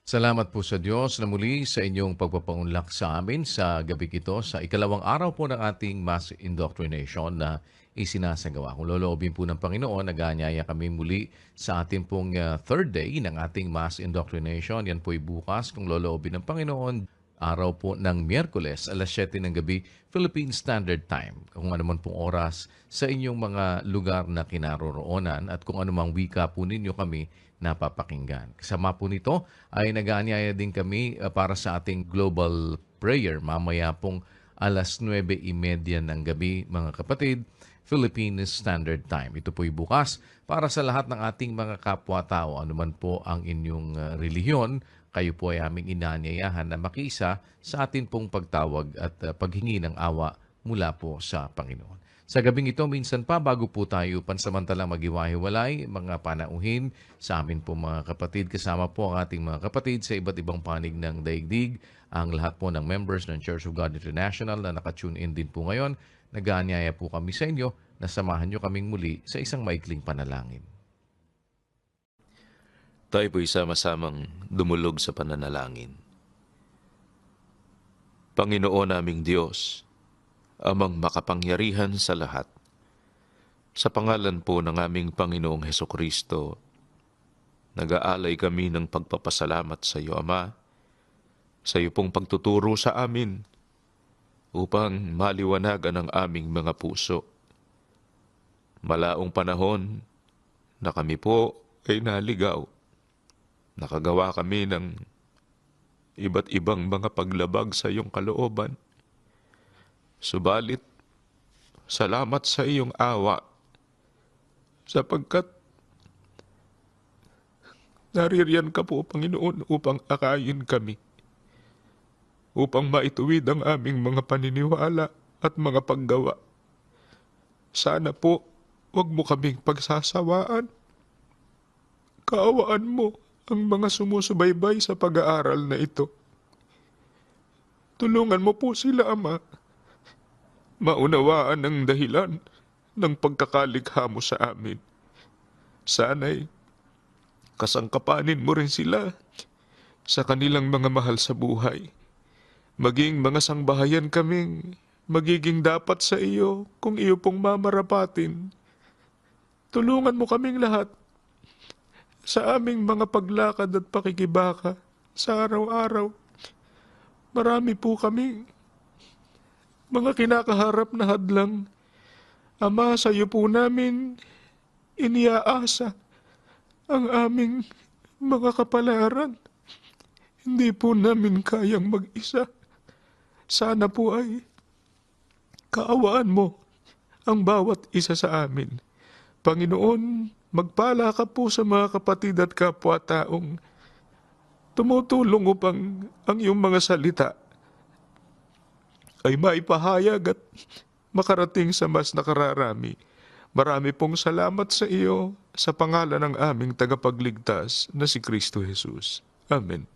Salamat po sa Diyos na muli sa inyong pagpapaunlak sa amin sa gabi ito sa ikalawang araw po ng ating mass indoctrination na isinasagawa. Kung loloobin po ng Panginoon, nag-aanyaya kami muli sa ating pong third day ng ating mass indoctrination. Yan po'y bukas kung loloobin ng Panginoon. Araw po ng Miyerkules, alas 7 ng gabi, Philippine Standard Time. Kung ano man pong oras sa inyong mga lugar na kinaroroonan at kung ano mang wika po ninyo kami napapakinggan. Kasama po nito ay nag-aanyaya din kami para sa ating global prayer. Mamaya pong alas 9:30 ng gabi, mga kapatid, Philippine Standard Time. Ito po'y bukas para sa lahat ng ating mga kapwa-tao. Ano man po ang inyong relihiyon, kayo po ay aming inaanyayahan na makiisa sa atin pong pagtawag at paghingi ng awa mula po sa Panginoon. Sa gabing ito, minsan pa, bago po tayo pansamantalang maghiwa-hiwalay, mga panauhin sa amin po mga kapatid, kasama po ang ating mga kapatid sa iba't ibang panig ng daigdig, ang lahat po ng members ng Church of God International na nakatune in din po ngayon, nag-aanyaya po kami sa inyo na samahan nyo kaming muli sa isang maikling panalangin. Tayo po'y sama-samang dumulog sa pananalangin. Panginoon naming Diyos, Amang makapangyarihan sa lahat, sa pangalan po ng aming Panginoong Hesukristo, nag-aalay kami ng pagpapasalamat sa iyo, Ama, sa iyo pong pagtuturo sa amin upang maliwanagan ang aming mga puso. Malaong panahon na kami po ay naligaw. Nakagawa kami ng iba't ibang mga paglabag sa iyong kalooban. Subalit, salamat sa iyong awa sapagkat naririyan ka po, Panginoon, upang akayin kami, upang maituwid ang aming mga paniniwala at mga paggawa. Sana po, huwag mo kaming pagsasawaan. Kaawaan mo ang mga sumusubaybay sa pag-aaral na ito. Tulungan mo po sila, Ama, maunawaan ang dahilan ng pagkakalikha mo sa amin. Sana'y kasangkapanin mo rin sila sa kanilang mga mahal sa buhay. Maging mga sangbahayan kaming magiging dapat sa iyo kung iyo pong mamarapatin. Tulungan mo kaming lahat sa aming mga paglakad at pakikibaka sa araw-araw. Marami po kaming mga kinakaharap na hadlang. Ama, sa iyo po namin iniaasa ang aming mga kapalaran. Hindi po namin kayang mag-isa. Sana po ay kaawaan mo ang bawat isa sa amin. Panginoon, magpala ka po sa mga kapatid at kapwa-taong tumutulong upang ang iyong mga salita ay maipahayag at makarating sa mas nakararami. Marami pong salamat sa iyo sa pangalan ng aming tagapagligtas na si Kristo Jesus. Amen.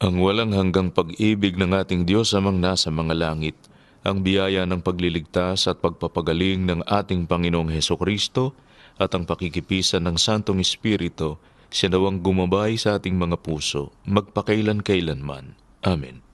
Ang walang hanggang pag-ibig ng ating Diyos amang nasa mga langit, ang biyaya ng pagliligtas at pagpapagaling ng ating Panginoong Hesukristo at ang pakikipisan ng Santong Espiritu, sinawang gumabay sa ating mga puso, magpakailan-kailanman. Amen.